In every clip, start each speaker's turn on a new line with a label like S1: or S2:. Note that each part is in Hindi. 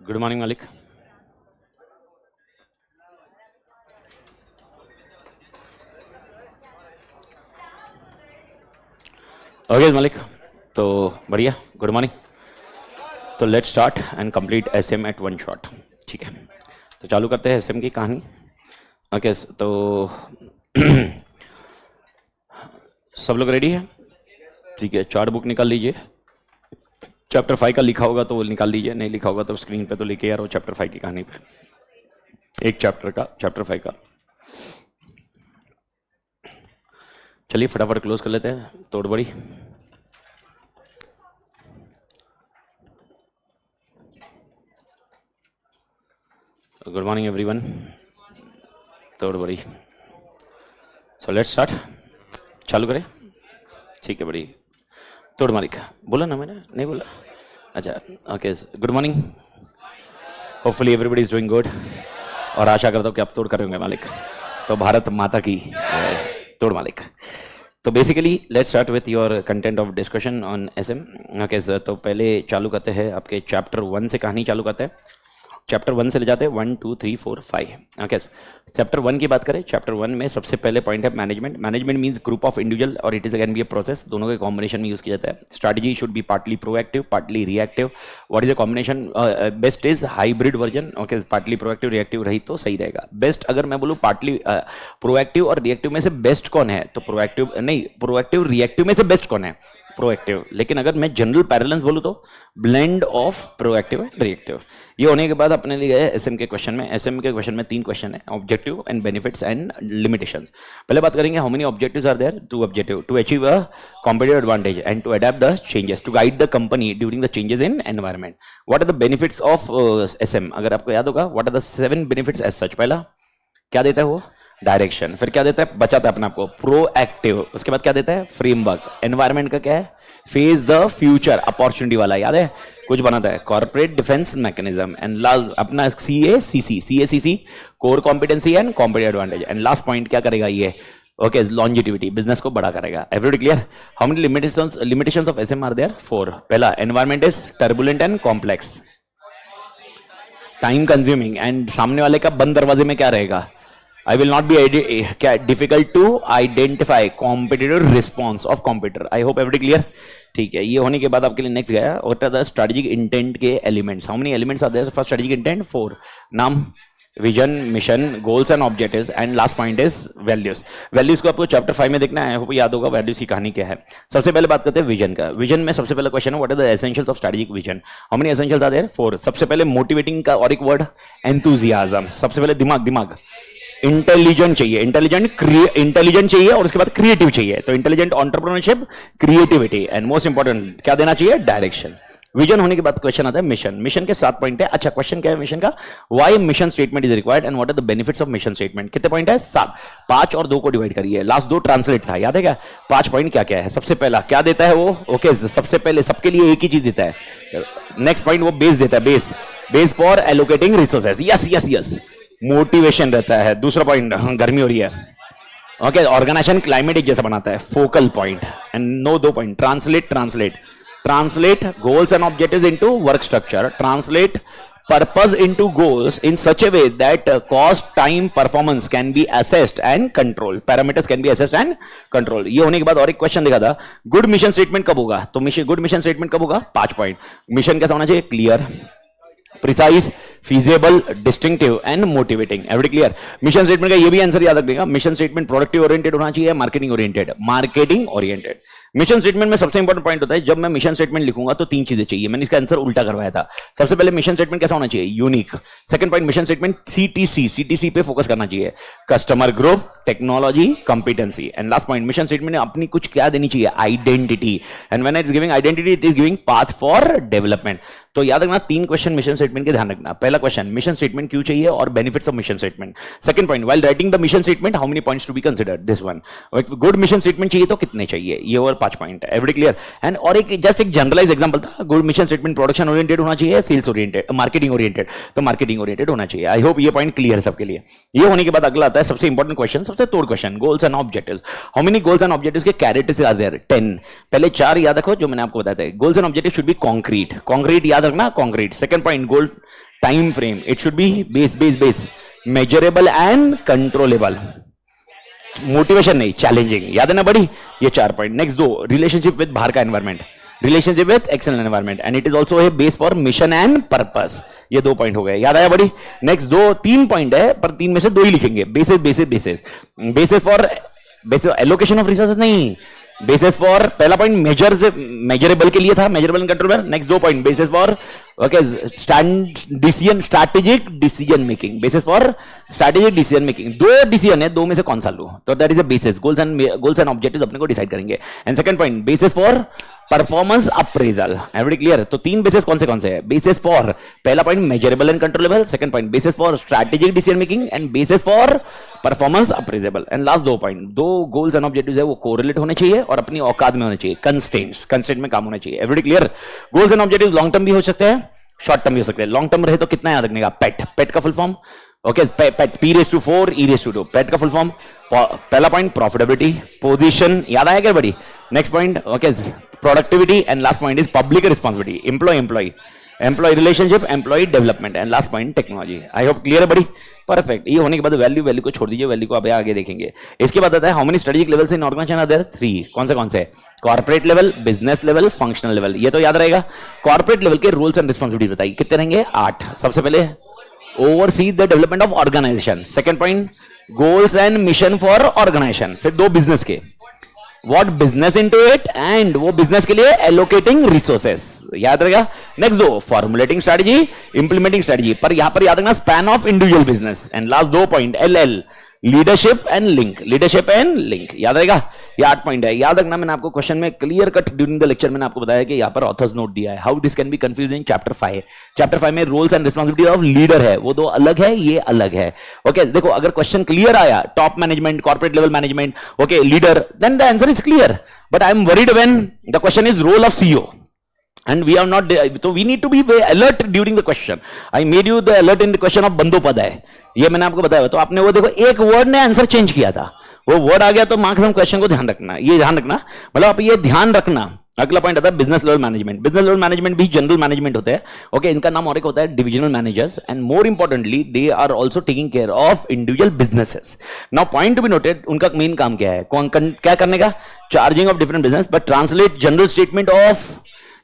S1: गुड मॉर्निंग मालिक। ओके मालिक, तो बढ़िया, गुड मॉर्निंग। तो let's start and complete SM at one shot. ठीक है, तो चालू करते हैं एसएम की कहानी। ओके, तो सब लोग रेडी हैं? ठीक है, चार्ट बुक निकाल लीजिए। चैप्टर 5 का लिखा होगा तो वो निकाल लीजिए, नहीं लिखा होगा तो स्क्रीन पे तो लिखे यार वो चैप्टर 5 की कहानी पे, एक चैप्टर का, चैप्टर 5 का। चलिए फटाफट क्लोज कर लेते हैं, तोड़ बड़ी। गुड मॉर्निंग एवरीवन, तोड़ बड़ी। सो लेट्स स्टार्ट, चालू करें। ठीक है, बड़ी तोड़ मालिक। बोला ना मैंने, नहीं बोला? अच्छा, okay. Good morning, hopefully everybody is doing good. और आशा करता हूँ कि आप तोड़ कर होंगे मालिक। तो भारत माता की तोड़ मालिक। तो basically let's start with your content of discussion on SM. Okay sir, तो पहले चालू करते हैं आपके चैप्टर 1 से कहानी चालू करते हैं। चैप्टर 1 से ले जाते हैं 1 2 3 4 5। ओके, चैप्टर 1 की बात करें, चैप्टर 1 में सबसे पहले पॉइंट है management. Management means group of individual और it is again be a process, दोनों के कॉम्बिनेशन में यूज किया जाता है। Strategy should be partly proactive, partly reactive. What is the combination? Best is hybrid version. Okay, partly proactive reactive रही तो सही रहेगा। बेस्ट अगर मैं बोलूँ पार्टली प्रोएक्टिव और रिएक्टिव में से बेस्ट कौन है, तो प्रोएक्टिव नहीं, प्रोएक्टिव रिएक्टिव में से बेस्ट कौन है? प्रोएक्टिव। लेकिन अगर मैं जनरल पैरेलल्स बोलूं तो blend of proactive and reactive. ये होने के बाद अपने लिए एसएम के क्वेश्चन में, एसएम के क्वेश्चन में 3 क्वेश्चन है, objective and benefits and limitations. पहले बात करेंगे how many objectives are there? 2 objective, to achieve a competitive advantage and to adapt the changes, to guide the company during the changes in environment. What are the benefits of SM? अगर आपको याद होगा, what are the 7 benefits as such? पहला क्या देता है वो? डायरेक्शन। फिर क्या देता है? बचाता है अपने आप को, प्रोएक्टिव। उसके बाद क्या देता है? फ्रेमवर्क। एनवायरनमेंट का क्या है? फेस द फ्यूचर, अपॉर्चुनिटी वाला, याद है? कुछ बनाता है, corporate defence mechanism. And last अपना CACC, core competency and competitive advantage. And last point क्या करेगा ये? ओके, लॉन्जिटिविटी, बिजनेस को बड़ा करेगा। Everybody clear? How many limitations of SM are there? 4। पहला, environment is turbulent and complex, time consuming. And सामने वाले का बंद दरवाजे में क्या रहेगा? I will not be difficult to identify competitive response of competitor. I hope everybody clear? ठीक है, ये होने के बाद आपके लिए नेक्स्ट गया, what are the strategic intent के elements? How many elements are there for strategic intent? 4. नाम, vision, mission, goals and objectives. And last point is values. Values को आपको चैप्टर 5 में देखना है, होप याद होगा वैल्यूज की कहानी क्या है। सबसे पहले बात करते हैं विजन का। विजन में सबसे पहला क्वेश्चन है, what are the essentials of strategic vision? How many essentials are there? 4। सबसे पहले मोटिवेटिंग का और एक वर्ड, एंथुसियाज्म। सबसे पहले दिमाग, इंटेलिजेंट चाहिए, इंटेलिजेंट चाहिए और उसके बाद क्रिएटिव चाहिए। तो intelligent, entrepreneurship, creativity and most important क्या देना चाहिए? डायरेक्शन। विजन होने के बाद क्वेश्चन आता है मिशन। मिशन के 7 पॉइंट है। अच्छा, क्वेश्चन क्या है मिशन का? Why mission statement is required and what are the benefits of mission statement? कितने पॉइंट है? 7। 5 और 2 को डिवाइड करिए, लास्ट 2 ट्रांसलेट था, याद है क्या? 5 पॉइंट क्या क्या है? सबसे पहला क्या देता है वो? ओके, सबसे पहले सबके लिए एक ही चीज देता है। नेक्स्ट पॉइंट वो बेस देता है, base for allocating resources. Yes, motivation रहता है। दूसरा पॉइंट, गर्मी हो रही है, ओके, ऑर्गेनाइजेशन क्लाइमेट एक जैसा बनाता है, focal point. And 2 point, translate goals and objectives into work structure, translate purpose into goals in such A way that cost, time, performance can be assessed and control, parameters can be assessed and control. ये होने के बाद और एक क्वेश्चन देखा था, गुड मिशन स्टेटमेंट कब होगा? तो गुड मिशन स्टेटमेंट कब होगा? 5 पॉइंट। मिशन कैसा होना चाहिए? Clear, precise, feasible, distinctive and motivating. Every clear? Mission statement का ये भी आंसर याद रखिएगा। मिशन स्टेटमेंट प्रोडक्टिव ओरिएंटेड होना चाहिए, मार्केटिंग ओरिएंटेड। मिशन स्टेटमेंट में सबसे इंपॉर्टेंट पॉइंट होता है, जब मैं मिशन स्टेटमेंट लिखूंगा तो 3 चीजें चाहिए। मैंने इसका आंसर उल्टा करवाया था। सबसे पहले मिशन स्टेटमेंट कैसा होना चाहिए? Unique. Second point, mission statement CTC पे फोकस करना चाहिए, customer group, technology, competency. And last point, mission statement अपनी कुछ क्या देनी चाहिए? Identity. And when it is giving identity, it is giving path for development. तो याद रखना 3 क्वेश्चन मिशन स्टेटमेंट के ध्यान रखना। पहला क्वेश्चन, मिशन स्टेटमेंट क्यों चाहिए और benefits of mission statement. Second point, while writing the mission statement how many points to be considered? This one. Good mission statement चाहिए तो कितने चाहिए? ये और 5 पॉइंट है। Everybody clear? एंड और एक जस्ट एक जनरलाइज एग्जांपल था, good mission statement production oriented होना चाहिए, सेल्स ओरिएंटेड, मार्केटिंग ओरिएंटेड, तो मार्केटिंग ओरिएंटेड होना चाहिए। आई होप ये पॉइंट क्लियर है सबके लिए। ये होने के बाद अगला आता है सबसे इंपॉर्टेंट क्वेश्चन, सबसे तोड़ question, goals and objectives. How many goals and objectives के कैरेक्टरिस्टिक्स आर देयर? 10। पहले 4 याद रखो जो मैंने आपको बताया था। Goals and objective should be concrete, याद रखना, concrete. Second point, goal time frame, it should B base, measurable and controllable, motivation नहीं, चैलेंजिंग, याद है ना बड़ी, ये 4 पॉइंट। नेक्स्ट 2, रिलेशनशिप विद बाहर का environment, relationship with external environment, and it is also a base for mission and purpose, ये 2 पॉइंट हो गए, याद आया बड़ी। नेक्स्ट 3 पॉइंट है, पर 3 में से 2 ही लिखेंगे, basis for allocation of resources नहीं, बेसिस फॉर, पहला पॉइंट मेजरेबल के लिए था, measurable and controllable. Next 2 point basis for strategic decision making, basis for strategic decision making, 2 decision है, 2 में से कौन सा लूं, तो that is a basis, goals and objectives अपने को डिसाइड करेंगे। And second point basis for performance appraisal, every clear. तो 3 बेसिस कौन से हैं? बेसिस फॉर, पहला point measurable and controllable, second point basis for strategic decision making, and basis for performance appraisable. And last 2 point, 2 goals and objectives है वो कोरिलेट होने चाहिए और अपनी औकात में होने चाहिए, कंस्ट्रेंट में काम होना चाहिए, every clear. Goals and objectives long term भी हो सकते हैं, शॉर्ट टर्म भी हो सकते हैं। लॉन्ग टर्म रहे तो कितना याद रखने का, पेट का full form, okay, PET P4 E2, PET का फुल फॉर्म। पहला पॉइंट प्रॉफिटेबिलिटी, पोजीशन, याद आया क्या बड़ी। Next point okay productivity, and last point is public responsibility, employee relationship, employee development, and last point technology. I hope clear है बड़ी, परफेक्ट। ये होने के बाद वैल्यू को छोड़ दीजिए, वैल्यू को आगे देखेंगे। इसके बाद आता है how many strategic levels in organisation are there, 3, कौन से corporate level, business level, functional level, ये तो याद रहेगा। कॉर्पोरेट लेवल के रूल्स एंड रिस्पॉन्सिबिलिटी बताइए, कितने रहेंगे, 8। सबसे पहले oversee the development of organisation, second point goals and mission for organisation, फिर 2 बिजनेस के, what business into it, and वो बिजनेस के लिए एलोकेटिंग रिसोर्सेस, याद रहेगा। Next 2 formulating strategy, implementing strategy, पर यहां पर याद रखना span of individual business. And last 2 point LL, leadership and link, याद रहेगा। ये 8 पॉइंट है, याद रखना। मैंने आपको क्वेश्चन में clear cut during the lecture मैंने आपको बताया कि यहां पर ऑथर्स नोट दिया है, how this can be confusing. Chapter 5 में roles and responsibility of leader है, वो 2 अलग है, ये अलग है। ओके देखो, अगर क्वेश्चन क्लियर आया, top management, corporate level management, okay leader, then the answer is clear. But I am worried when the question is role of CEO and we are not, so we need to be alert during the question. I made you the alert in the question of Bandopadhyay, ये मैंने आपको बताया। तो आपने वो देखो, एक वर्ड ने आंसर चेंज किया था, वो वर्ड आ गया तो मैक्सिमम क्वेश्चन को ध्यान रखना, ये ध्यान रखना, मतलब आप ये ध्यान रखना। अगला पॉइंट आता है business level management. Business level management भी जनरल मैनेजमेंट होते हैं, ओके इनका नाम और एक होता है divisional managers, and more importantly they are also taking care of individual businesses. Now point to be noted, उनका मेन काम क्या है, क्या करने का, charging of different business, but translate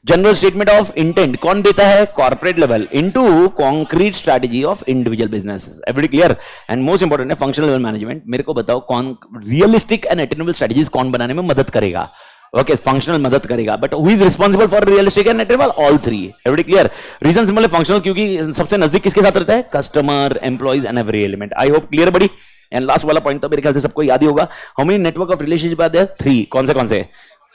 S1: general statement of intent कौन देता है, corporate level, into concrete strategy of individual businesses, every clear. And most important है फंक्शनल लेवल मैनेजमेंट। मेरे को बताओ कौन रियलिस्टिक एंड अटेनेबल स्ट्रैटेजीज कौन बनाने में मदद करेगा, ओके फंक्शनल मदद करेगा, but who is responsible for realistic and attainable, all 3, every clear. Reason simple है, फंक्शनल क्योंकि सबसे नजदीक किसके साथ रहता है, customer, employees and every element. I hope clear बड़ी। एंड लास्ट वाला पॉइंट तो मेरे ख्याल से सबको याद ही होगा, how many network of relationship are there, 3, कौन से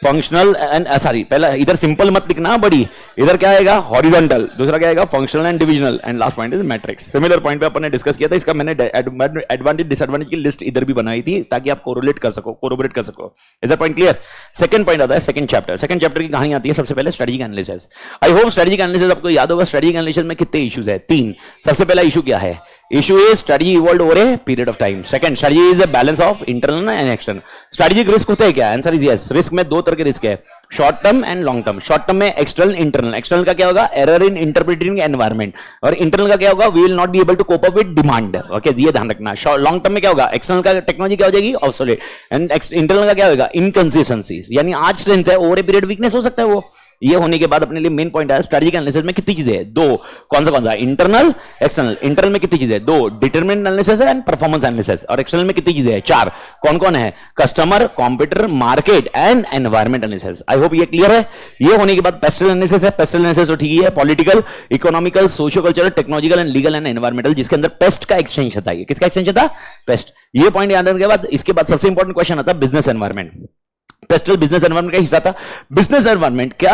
S1: फंक्शनल एंड सॉरी, पहला इधर सिंपल मत लिखना बड़ी, इधर क्या आएगा हॉरिजॉन्टल, दूसरा क्या आएगा functional and divisional, and last point is matrix. Similar point पे अपन ने डिस्कस किया था, इसका मैंने एडवांटेज डिसएडवांटेज की लिस्ट इधर भी बनाई थी ताकि आप कोरिलेट कर सको। Is the point clear. Second point आता है सेकंड चैप्टर की कहानी आती है सबसे पहले strategic analysis. I hope strategic analysis आपको याद होगा। स्ट्रेटेजिक एनालिसिस में कितने इश्यूज है, 3। सबसे पहला इशू क्या है, issue is strategy evolved over a period of time. Second, strategy is a balance of internal and external. Strategic risk होते हैं क्या, आंसर इज यस। रिस्क में 2 तरह के रिस्क है, short term and long term. Short term में एक्सटर्नल इंटरनल, एक्सटर्नल का क्या होगा, एरर इन इंटरप्रेटिंग एनवायरमेंट, और इंटरनल का क्या होगा, we will not be able to cope up with demand, okay ये ध्यान रखना। लॉन्ग टर्म में क्या होगा, एक्सटर्नल का टेक्नोलॉजी क्या हो जाएगी, ऑब्सोलेट, एंड इंटरनल का क्या होगा, इनकंसिस्टेंसीज, यानी आज स्ट्रेंथ है ओवर ए पीरियड वीकनेस हो सकता है वो। ये होने के बाद अपने लिए मेन पॉइंट है स्ट्रेटेजिक एनालिसिस में कितनी चीजें है, 2, कौन सा इंटरनल एक्सटर्नल। इंटरनल में कितनी चीजें है, 2, determinant analysis and performance analysis, और एक्सटर्नल में कितनी चीजें है, 4, कौन है, customer, competitor, market and environment analysis. I hope ये क्लियर है। ये होने के बाद पेस्टल एनालिसिस है, पेस्टल एनालिसिस तो ठीक ही है, political, economical, socio cultural, technological and legal and environmental, जिसके अंदर पेस्ट का एक्सटेंशन था। ये किसका एक्सटेंशन था, पेस्ट। ये पॉइंट याद रखने के बाद इसके बाद सबसे इंपॉर्टेंट क्वेश्चन आता है business environment. Pastel business environment का हिस्सा था। बिजनेस एनवायरनमेंट, क्या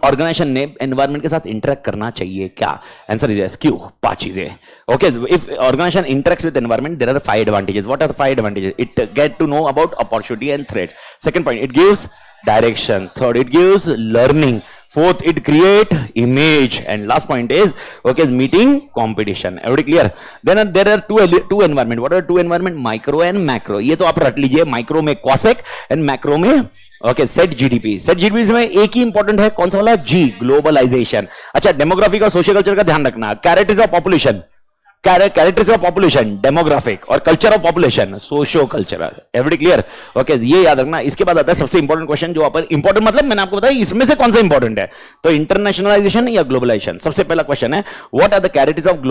S1: ऑर्गेनाइजेशन ने एनवायरनमेंट के साथ इंटरेक्ट करना चाहिए, क्या, आंसर इज क्यू, 5 चीजें, okay. If organisation interacts with environment there are 5 advantages. What are 5 advantages, it get to know about opportunity and threat. Second point, it gives direction. Third, it gives learning. Fourth, it create image, and last point is okay, meeting competition. Everybody clear? Then there are two environment. What are two environment? Micro and macro. ये तो आप रट लीजिए. Micro में COSEC and macro में okay set GDP. Set GDP में एक ही इंपॉर्टेंट है, कौन सा वाला? जी, ग्लोबलाइजेशन. अच्छा, डेमोग्राफिक और सोशल कल्चर का ध्यान रखना. Characteristics of population, characteristics of population demographic, और culture of population socio cultural. Everybody clear? Okay, ये याद रखना. इसके बाद आता है सबसे इंपॉर्टेंट क्वेश्चन, जो अपन इंपॉर्टेंट मतलब मैंने आपको बताया इसमें से कौन सा इंपॉर्टेंट है. तो इंटरनेशनलाइजेशन या ग्लोबलाइजेशन. सबसे पहला क्वेश्चन है, what are the characteristics of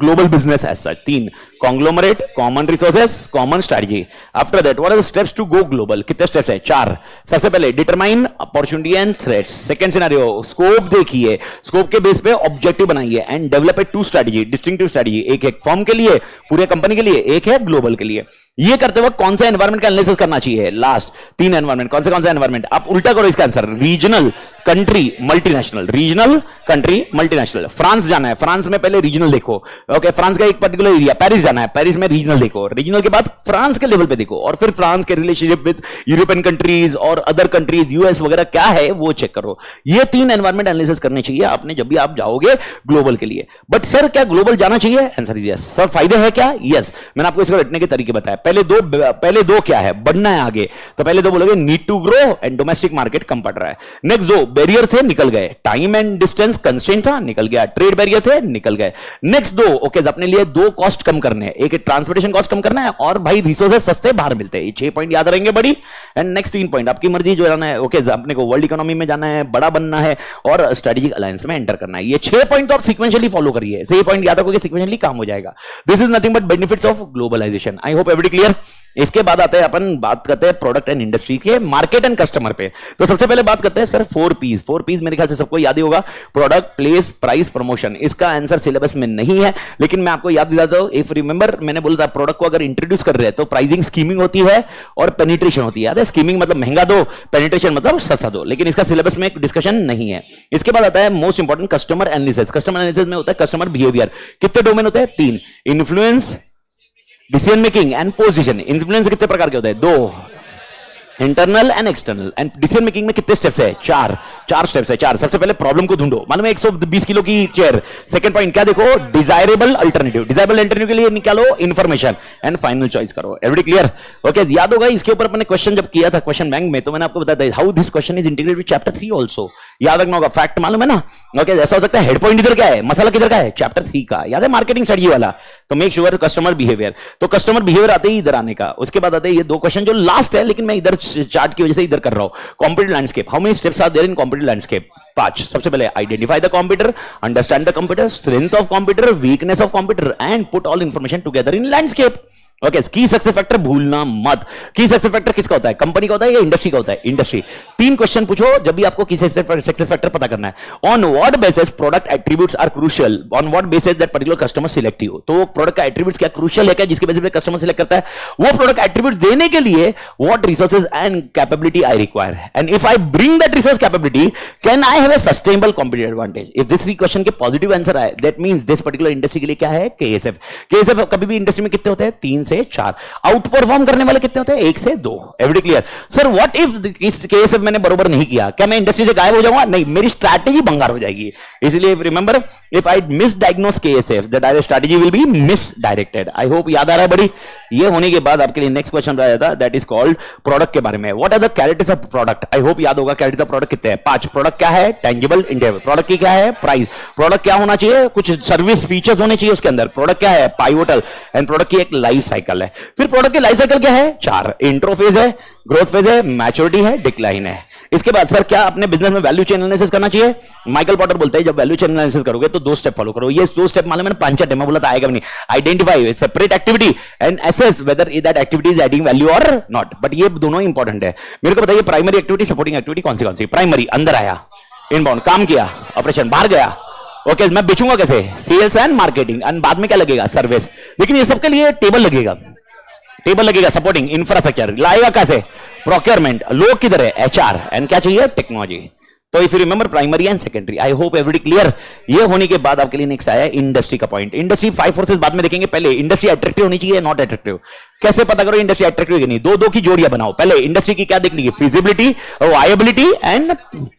S1: global business as such. 3, conglomerate, common resources, common strategy. After that what are the steps to go global. कितने स्टेप्स है? 4. सबसे पहले determine opportunity and threats. Second scenario, scope देखिए, स्कोप के बेस पे ऑब्जेक्टिव बनाइए and develop a 2 strategy, distinctive strategy. एक फर्म के लिए, पूरे कंपनी के लिए, एक है ग्लोबल के लिए. ये करते वक्त कौन सा एनवायरमेंट का एनालिसिस करना चाहिए? Last 3 environment. कौन सा एनवायरमेंट? आप उल्टा करो इसका answer. Regional, country, multinational. Regional, country, multinational. France जाना है, फ्रांस में पहले रीजनल देखो. ओके, फ्रांस का एक पर्टिकुलर एरिया. पेरिस जाना है, पेरिस में रीजनल देखो. रीजनल के बाद फ्रांस के लेवल पे देखो, और फिर फ्रांस के रिलेशनशिप विद यूरोपियन कंट्रीज और अदर कंट्रीज, यूएस वगैरह क्या है वो चेक करो. ये 3 एनवायरमेंट एनालिसिस करने चाहिए आपने जब भी आप जाओगे ग्लोबल के लिए. बट सर क्या ग्लोबल जाना चाहिए? Answer is yes. सर फायदे है क्या? यस. मैंने आपको इसको रटने के तरीके बताए. पहले दो क्या है? बढ़ना है आगे. तो पहले 2 बोलोगे need to grow and domestic market कम पड़ रहा है. नेक्स्ट 2 बैरियर थे, निकल गए. टाइम एंड डिस्टेंस कंस्ट्रेंट था, निकल गया. ट्रेड बैरियर थे, निकल गए. नेक्स्ट 2 ओके, अपने लिए 2 कॉस्ट कम करने हैं. एक ट्रांसपोर्टेशन कॉस्ट कम करना है, और भाई रिसोर्सेस सस्ते बाहर मिलते हैं. ये 6 पॉइंट याद रहेंगे बड़ी. एंड नेक्स्ट 3 पॉइंट, आपकी मर्जी जो जाना है. ओके, अपने को वर्ल्ड इकोनॉमी में जाना है, बड़ा बनना है, और स्ट्रेटेजिक अलायंस में एंटर करना है. ये 6 पॉइंट और सीक्वेंशियली फॉलो करिए. सही पॉइंट याद रखोगे, सीक्वेंशियली काम हो जाएगा. This is nothing but benefits of globalisation. I hope everybody clear. इसके बाद आते हैं अपन बात करते हैं प्रोडक्ट एंड इंडस्ट्री के, मार्केट एंड कस्टमर पे. तो सबसे पहले बात करते हैं सर 4 पीस. 4 पीस मेरे ख्याल से सबको याद ही होगा. Product, place, price, promotion. इसका आंसर सिलेबस में नहीं है, लेकिन मैं आपको याद दिलाता हूं. इफ रिमेंबर, मैंने बोला था प्रोडक्ट को अगर इंट्रोड्यूस कर रहे हैं तो प्राइसिंग स्कीमिंग होती है और पेनिट्रेशन होती है. याद है? स्कीमिंग मतलब महंगा दो, पेनिट्रेशन मतलब सस्ता दो. लेकिन इसका सिलेबस में डिस्कशन नहीं है. इसके बाद आता है most important, customer analysis. Customer analysis में होता है कस्टमर बिहेवियर. कितने डोमेन होते हैं? 3. Influence, decision making and post decision. Influence कितने प्रकार के होते हैं? 2. Internal and external. And decision making में कितने स्टेप्स है? 4 स्टेप्स है. 4. सबसे पहले प्रॉब्लम को ढूंढो. मालूम है 120 किलो की चेयर. सेकंड पॉइंट क्या देखो? Desirable alternative. डिजायरेबल अल्टरनेटिव के लिए निकालो इंफॉर्मेशन एंड फाइनल चॉइस करो. Everybody clear? ओके, याद होगा इसके ऊपर अपने क्वेश्चन जब किया था क्वेश्चन बैंक में, तो मैंने आपको बताया था how this question is integrated with chapter 3 also. याद रखना होगा. फैक्ट मालूम है ना? ओके, ऐसा हो सकता है हेड पॉइंट इधर क्या है, मसाला किधर का है? चैप्टर 3 का. याद है? मार्केटिंग स्ट्रेटजी वाला. तो मेक श्योर कस्टमर बिहेवियर. तो कस्टमर बिहेवियर आते ही इधर आने का. उसके बाद आते हैं ये 2 क्वेश्चन जो लास्ट है, लेकिन मैं इधर चार्ट की वजह से इधर कर रहा हूं. Competitive landscape. How many steps are there in competitive landscape? 5. सबसे पहले identify the competitor, understand the competitor, strength of competitor, weakness of competitor, and put all information together in landscape. Okay, key success factor भूलना मत. की सक्सेस फैक्टर किसका होता है? कंपनी का होता है या इंडस्ट्री का होता है? इंडस्ट्री. 3 क्वेश्चन पूछो जब भी आपको की सक्सेस फैक्टर पता करना है. On what basis product attributes are crucial? On what basis that particular customer select you? तो प्रोडक्ट का एट्रीब्यूट्स क्या क्रूशियल है क्या, जिसके बेसिस पे कस्टमर सिलेक्ट करता है? वो प्रोडक्ट एट्रीब्यूट्स देने के लिए what resources and capability I require, and if I bring that resource capability can I have a sustainable competitive advantage? If this 3 question के पॉजिटिव आंसर आए, that means this particular industry के लिए क्या है? केएसएफ. केएसएफ कभी भी इंडस्ट्री में कितने होते हैं? 3 से 4. आउट परफॉर्म करने वाले कितने होते हैं? 1 से 2. Everybody clear? Sir what if इस केस मैंने बरोबर नहीं किया, क्या मैं इंडस्ट्री से गायब हो जाऊंगा? नहीं, मेरी स्ट्रैटेजी बंगार हो जाएगी. इसलिए remember, if I miss diagnose KSF the direct strategy will be miss directed. I hope याद आ रहा है बड़ी. ये होने के बाद आपके लिए नेक्स्ट क्वेश्चन रहा था, दैट इज कॉल्ड प्रोडक्ट के बारे में. What are the characteristics of product? I hope याद होगा. कैरेक्टरिस्टिक्स ऑफ प्रोडक्ट कितने हैं? 5. प्रोडक्ट क्या है? Tangible, intangible. प्रोडक्ट की क्या है? प्राइस. प्रोडक्ट क्या होना चाहिए? कुछ सर्विस फीचर्स होने चाहिए उसके अंदर. प्रोडक्ट क्या है? पाइवोटल. एंड प्रोडक्ट की एक लाइफ साइकिल है. फिर प्रोडक्ट की लाइफ साइकिल क्या है? 4. इंट्रो फेज है, ग्रोथ फेज है, मैच्योरिटी है, डिक्लाइन है. इसके बाद सर क्या अपने बिजनेस में वैल्यू चेन एनालिसिस करना चाहिए? माइकल पॉटर बोलते हैं जब वैल्यू चेन एनालिसिस करोगे तो 2 स्टेप फॉलो करो. ये 2 स्टेप मालूम है? 5 डेमो बोला था, आएगा भी नहीं. Identify separate activity and assess whether that activity is adding value और नॉट. बट ये दोनों इंपॉर्टेंट है. मेरे को बताइए प्राइमरी एक्टिविटी, सपोर्टिंग एक्टिविटी कौन सी? प्राइमरी अंदर आया, इनबाउंड काम किया, ऑपरेशन बाहर गया. ओके, मैं बेचूंगा कैसे? Sales and marketing. एंड बाद में क्या लगेगा? सर्विस. लेकिन ये सबके लिए टेबल लगेगा. सपोर्टिंग इंफ्रास्ट्रक्चर लाएगा कैसे? प्रोक्योरमेंट. लोग किधर है? एचआर. एंड क्या चाहिए? टेक्नोलॉजी. तो if you remember primary and secondary. I hope everybody clear. ये होने के बाद आपके लिए नेक्स्ट आया इंडस्ट्री का पॉइंट. इंडस्ट्री 5 फोर्सेस बाद में देखेंगे. पहले इंडस्ट्री अट्रैक्टिव होनी चाहिए, नॉट अट्रैक्टिव. कैसे पता करो इंडस्ट्री अट्रैक्टिव है कि नहीं? दो दो की जोड़ियां बनाओ। पहले इंडस्ट्री की क्या देखनी है? फिजिबिलिटी, वायबिलिटी एंड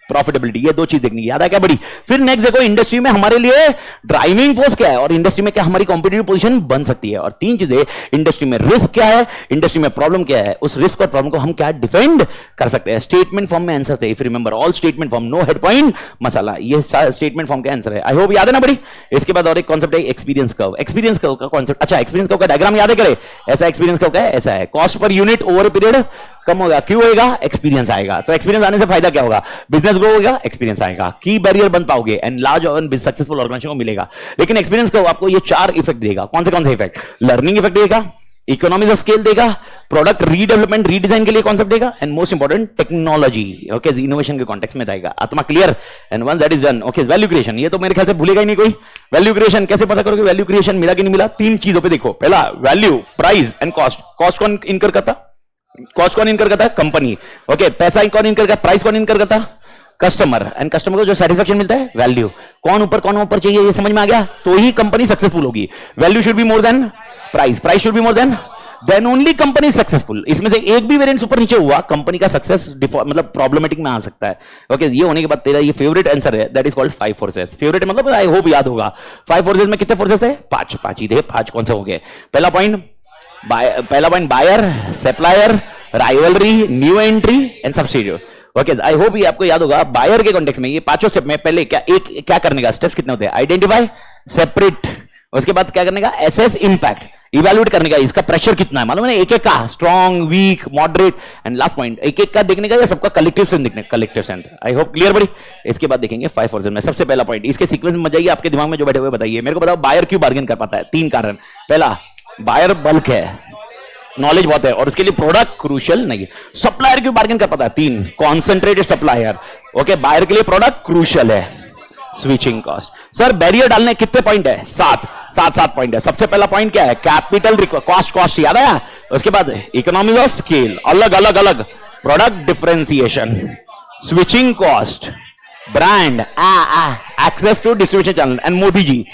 S1: प्रॉफिटेबिलिटी, ये दो चीज देखनी है। याद है क्या बड़ी? फिर नेक्स्ट देखो इंडस्ट्री में हमारे लिए ड्राइविंग फोर्स क्या है और इंडस्ट्री में क्या हमारी कॉम्पिटिटिव पोजीशन बन सकती है। और तीन चीजें, इंडस्ट्री में रिस्क क्या है, इंडस्ट्री में प्रॉब्लम क्या है, उस रिस्क और प्रॉब्लम को हम क्या डिफेंड कर सकते हैं। स्टेटमेंट फॉर्म में आंसर थे। If remember all statement form, no head point masala, ये स्टेटमेंट फॉर्म का आंसर है। आई होप याद है ना बड़ी? इसके बाद और एक कॉन्सेप्ट है एक्सपीरियंस कर्व। एक्सपीरियंस कर्व का कॉन्सेप्ट, अच्छा एक्सपीरियंस कर्व का डायग्राम याद है करे? ऐसा एक्सपीरियंस कर्व का है, ऐसा है। Cost per unit over period कम होगा, क्यों होगा? एक्सपीरियंस आएगा। तो एक्सपीरियंस आने से फायदा क्या होगा? बिजनेस ग्रो होगा, एक्सपीरियंस आएगा, की बैरियर बन पाओगे एंड लार्ज और सक्सेसफुल ऑर्गेनाइजेशन को मिलेगा। लेकिन एक्सपीरियंस कर्व आपको ये चार इफेक्ट देगा। कौन से इफेक्ट? लर्निंग इफेक्ट देगा, इकोनॉमीज ऑफ स्केल देगा, प्रोडक्ट रीडेवलपमेंट रीडिजाइन के लिए कॉन्सेप्ट देगा and most important technology, okay, innovation के कॉन्टेक्स्ट में रहेगा। आत्मा क्लियर? And once that is done, okay, value creation, ये तो मेरे ख्याल से भूलेगा ही नहीं कोई। वैल्यू क्रिएशन कैसे पता करोगे वैल्यू क्रिएशन मिला कि नहीं मिला? तीन चीजों पे देखो। पहला value, price and cost. Cost कौन इनकर करता? कॉस्ट कौन इनकर करता है? Company, okay. पैसा कौन इनकर करता है? प्राइस कौन इनकर करता? कस्टमर। एंड कस्टमर को जो सेटिस्फेक्शन मिलता है, वैल्यू। कौन ऊपर चाहिए, ये समझ में आ गया? तो ही कंपनी सक्सेसफुल होगी। Value should be more than price, price should be more than only company successful. इसमें से एक भी वेरिएंस ऊपर नीचे हुआ, कंपनी का सक्सेस मतलब प्रॉब्लमेटिक में आ सकता है। ओके, ये होने के बाद तेरा ये फेवरेट आंसर है, that is called 5 forces. Favourite मतलब आई होप याद होगा। 5 फोर्सेस में कितने फोर्सेस है? 5 ही थे। 5 कौन से हो गए? पहला point buyer, supplier, rivalry, new entry and subsidiary. Okay, I hope ये आपको याद होगा। बायर के कॉन्टेक्स्ट में ये पांचों स्टेप में पहले क्या करने का, स्टेप्स कितने होते हैं? आइडेंटिफाई, सेपरेट, उसके बाद क्या करने का? एसेस इंपैक्ट, इवैल्यूएट करने का, इसका प्रेशर कितना है मालूम है? एक एक का, strong, weak, moderate and last point एक एक का देखने का या सबका कलेक्टिव स्ट्रेंथ देखने, collective strength. I hope clear buddy? इसके बाद देखेंगे 5 फोर्सेस में। सबसे पहला पॉइंट, इसके सीक्वेंस में जाइए, आपके दिमाग में जो बैठे हुए बताइए मेरे को। बताओ बायर क्यों बार्गेन कर पाता है? 3 कारण। पहला, बायर बल्क है, नॉलेज बहुत है और उसके लिए प्रोडक्ट क्रूशियल नहीं है। सप्लायर क्यों बार्गेन कर पाता है? 3, कॉन्सेंट्रेटेड सप्लायर, ओके। बायर के लिए प्रोडक्ट क्रूशियल है, स्विचिंग कॉस्ट। सर बैरियर डालने कितने पॉइंट है? 7 पॉइंट है। सबसे पहला पॉइंट क्या है? कैपिटल कॉस्ट याद आया? उसके बाद इकोनॉमी ऑफ स्केल, अलग, product differentiation, switching cost, brand, access to distribution channel and Modi ji,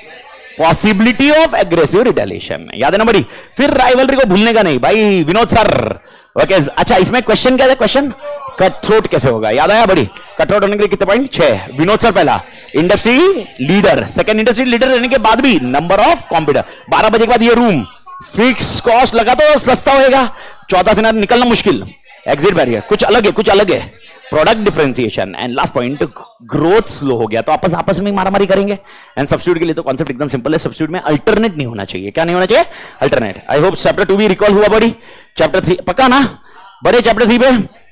S1: possibility of aggressive retaliation. याद है ना बड़ी? फिर राइवलरी को भूलने का नहीं भाई, विनोद सर, ओके। अच्छा, इसमें क्वेश्चन क्या है? क्वेश्चन कट थ्रोट कैसे होगा? याद आया बड़ी? कट थ्रोट होने के लिए कितने पॉइंट? 6। विनोद सर पहला industry leader, second industry leader रहने के बाद भी नंबर ऑफ कॉम्पिटिटर, 12 बजे के बाद ये रूम, फिक्स कॉस्ट लगा तो सस्ता होएगा, 14 से निकलना मुश्किल, एग्जिट बैरियर, कुछ अलग है, product differentiation and last point growth slow हो गया तो आपस में मारामारी करेंगे। एंड सब्स्टिट्यूट के लिए तो कॉन्सेप्ट एकदम सिंपल है, सब्स्टिट्यूट में अल्टरनेट नहीं होना चाहिए। क्या नहीं होना चाहिए? अल्टरनेट। आई होप चैप्टर 2 भी रिकॉल हुआ बड़ी? चैप्टर 3 पक्का ना बड़े? चैप्टर 3 पे,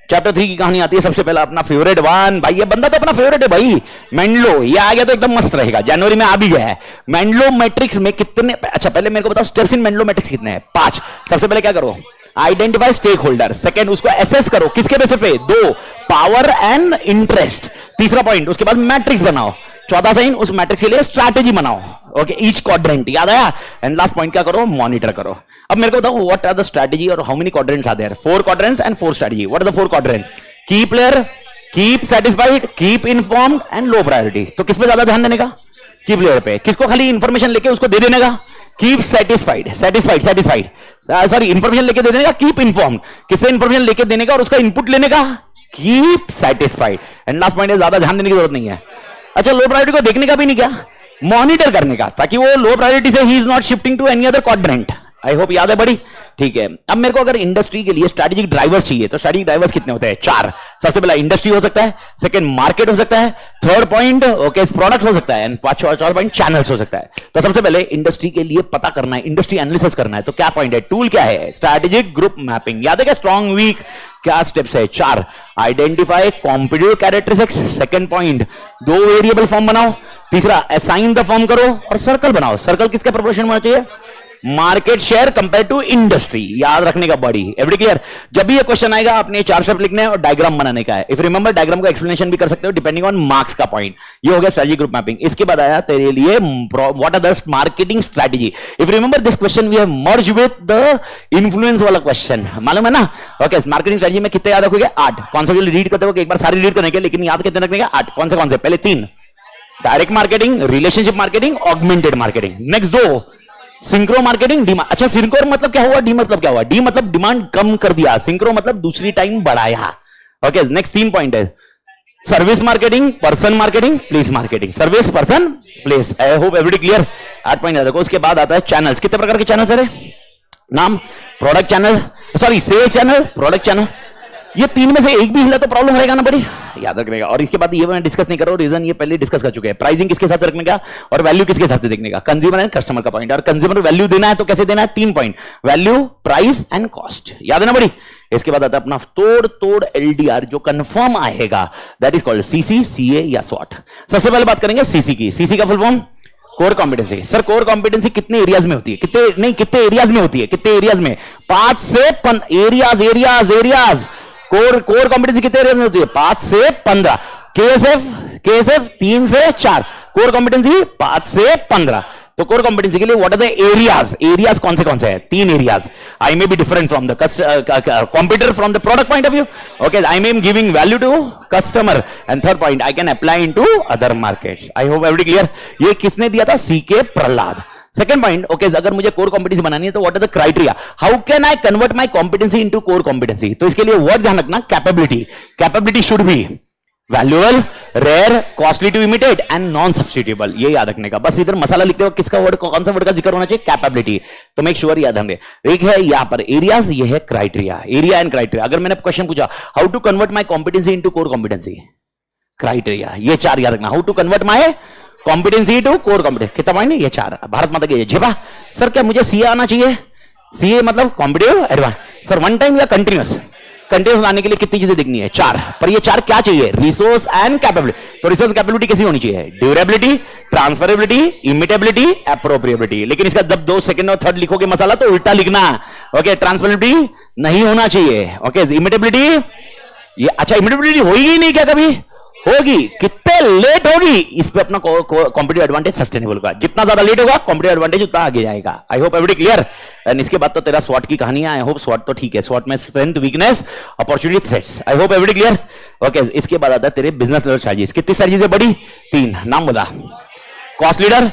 S1: चैप्टर 3 की कहानी आती है। सबसे पहला अपना फेवरेट वन, भाई ये बंदा तो अपना फेवरेट है भाई, मेंडलो। ये आ गया तो एकदम मस्त रहेगा, जनवरी में आ भी गया है। मेंडलो मैट्रिक्स में कितने, अच्छा पहले मेरे को बताओ स्टेप्स इन मेंडलो मैट्रिक्स कितने हैं? 5। सबसे पहले क्या करो? आइडेंटिफाई स्टेक होल्डर, सेकेंड उसको एसेस करो, किसके बेसिस पे? 2, पावर एंड इंटरेस्ट। तीसरा पॉइंट, उसके बाद मैट्रिक्स बनाओ। चौथा साइन, उस मैट्रिक्स के लिए स्ट्रैटेजी बनाओ, ओके, ईच क्वाड्रेंट। याद आया? एंड लास्ट पॉइंट क्या करो? मॉनिटर करो। अब मेरे को बताओ व्हाट आर द स्ट्रैटेजी और how many quadrants are there? 4 quadrants and 4 strategy. What are the 4 quadrants? Key player, keep satisfied, keep informed and low priority. तो किस पे ज्यादा ध्यान देने का? की प्लेयर पे। किसको खाली इंफॉर्मेशन लेके उसको दे देने का? कीप सेटिस्फाइड, सॉरी इंफॉर्मेशन लेके दे देने का, कीप इन्फॉर्म्ड, किससे इंफॉर्मेशन लेके देने का और उसका इनपुट लेने का, keep satisfied. And last point है ज्यादा ध्यान देने की जरूरत नहीं है। अच्छा, लो प्रायोरिटी को देखने का भी नहीं, क्या मॉनिटर करने का, ताकि वो लो प्रायोरिटी से ही is not shifting to any other quadrant. I hope याद है बड़ी? ठीक है। अब मेरे को अगर इंडस्ट्री के लिए स्ट्रैटेजिक ड्राइवर्स चाहिए तो स्ट्रैटेजिक ड्राइवर्स कितने होते हैं? 4। सबसे पहला इंडस्ट्री हो सकता है, सेकंड मार्केट हो सकता है, थर्ड पॉइंट ओके प्रोडक्ट हो सकता है एंड चौथा पॉइंट चैनल्स हो सकता है। तो सबसे पहले इंडस्ट्री के लिए पता करना है, इंडस्ट्री एनालिसिस करना है, तो क्या पॉइंट है? टूल क्या है? Strategic group mapping. याद है क्या? स्ट्रॉन्ग वीक क्या स्टेप्स है? 4। Identify competitive characteristics, second point 2 variable form बनाओ, तीसरा असाइन द फॉर्म करो और सर्कल बनाओ। सर्कल किसके प्रोपोर्शन में होना चाहिए? Market share compare to industry. याद रखने का बड़ी, एवरी क्लियर? जब भी ये क्वेश्चन आएगा आपने 4 स्टेप लिखने हैं और डायग्राम बनाने का है। इफ रिमेंबर डायग्राम को एक्सप्लेनेशन भी कर सकते हो डिपेंडिंग ऑन मार्क्स का पॉइंट। ये हो गया स्ट्रेटजी ग्रुप मैपिंग। इसके बाद आया तेरे लिए what are the marketing strategy. If remember this question we have merge with the influence वाला क्वेश्चन, मालूम है ना? ओके, मार्केटिंग स्ट्रेटजी में कितने याद रखोगे? 8 कॉन्सेप्ट रीड करते हो एक बार सारी रीड करने के, लेकिन याद कितने रखने का? 8 कौन से? पहले 3 direct marketing, relationship marketing, augmented marketing. Next 2 synchro marketing, demand. अच्छा, सिंक्रो मतलब क्या हुआ, डी मतलब क्या हुआ? डी मतलब डिमांड कम कर दिया, सिंक्रो मतलब दूसरी टाइम बढ़ाया। ओके, नेक्स्ट 3 पॉइंट है, service marketing, person marketing, place marketing. Service, person, place. आई होप एवरीबडी क्लियर। 8 पॉइंट देखो। उसके बाद आता है चैनल्स। कितने प्रकार के चैनल्स है? नाम, product channel, sorry sales channel, product channel. ये 3 में से एक भी हिला तो प्रॉब्लम रहेगा ना बड़ी, याद रखने का। और इसके बाद ये मैं डिस्कस नहीं कर रहा हूं, रीजन ये पहले डिस्कस कर चुके हैं। प्राइसिंग किसके साथ रखने का और वैल्यू किसके हिसाब से देखने का, कंज्यूमर एंड कस्टमर का पॉइंट। और कंज्यूमर वैल्यू देना है तो कैसे देना है? 3 point, value, price and cost. याद है ना बड़ी। इसके बाद आता है अपना तोड़ एलडीआर जो कंफर्म आएगा, that is called CC, CA या स्वॉट। सबसे पहले बात करेंगे सीसी की। सीसी का full form core competency. Sir core competency कितने एरियाज में होती है? कितने एरियाज में होती है? कितने एरियाज में? 5 से एरियाज। कोर कॉम्पिटेंसी कितने एरियाज में होती है? 5 से 15। केएसएफ 3 से 4। कोर कॉम्पिटेंसी 5 से 15। तो कोर कॉम्पिटेंसी के लिए व्हाट आर द एरियाज कौन से हैं? 3 areas. I may be different from the competitor from the product point of view. Okay, I may giving value to customer. And third point, I can apply into other markets. I hope everybody clear. ये किसने दिया था? C K Prahalad. Second point, okay, अगर मुझे कोर कॉम्पिटेंसी बनानी है तो what are the criteria, how can I convert my competency into core competency? तो इसके लिए वर्ड ध्यान रखना, capability should be valuable, rare, costly to imitate and non substitutable. ये याद रखने का। बस इधर मसाला लिखते हो किसका वर्ड, कौन सा वर्ड का जिक्र होना चाहिए? कैपेबिलिटी। तो मेक श्योर याद रखेंगे। एक है यहां पर एरियाज, ये है क्राइटेरिया, एरिया एंड क्राइटेरिया। अगर मैंने क्वेश्चन पूछा how to convert my competency into core competency, criteria, ये 4 याद रखना। How to convert my competency to core competency, कितना पॉइंट? ये 4। भारत माता की झेपा। सर क्या मुझे सीए आना चाहिए? सीए मतलब competitive advance. Sir one time या कंटिन्यूस? कंटिन्यूस लाने के लिए कितनी चीजें देखनी है? 4। पर ये 4 क्या चाहिए? Resource and capability. तो रिसोर्स कैपेबिलिटी कैसी होनी चाहिए? Durability, transferability, imitability, appropriability. लेकिन इसका जब 2 सेकंड और थर्ड लिखोगे मसाला तो उल्टा लिखना। ओके, ट्रांसफरेबिलिटी नहीं होना चाहिए। ओके, इमिटेबिलिटी, ये अच्छा इमिटेबिलिटी होगी नहीं क्या? कभी होगी, कितने लेट होगी, इस पे अपना कॉम्पिटिटिव एडवांटेज सस्टेनेबल का। जितना ज्यादा लेट होगा कॉम्पिटिटिव एडवांटेज उतना आगे जाएगा। आई होप एवरीबडी क्लियर। एंड इसके बाद तो तेरा स्वॉट की कहानी है। आई होप स्वॉट तो ठीक है, स्वॉट में स्ट्रेंथ, वीकनेस, अपॉर्चुनिटी, थ्रेट्स। आई होप एवरीबडी क्लियर। ओके, इसके बाद आता है तेरे बिजनेस लेवल स्ट्रेटजीज। कितनी स्ट्रेटजीज है बड़ी? 3। नाम बता। Cost leader,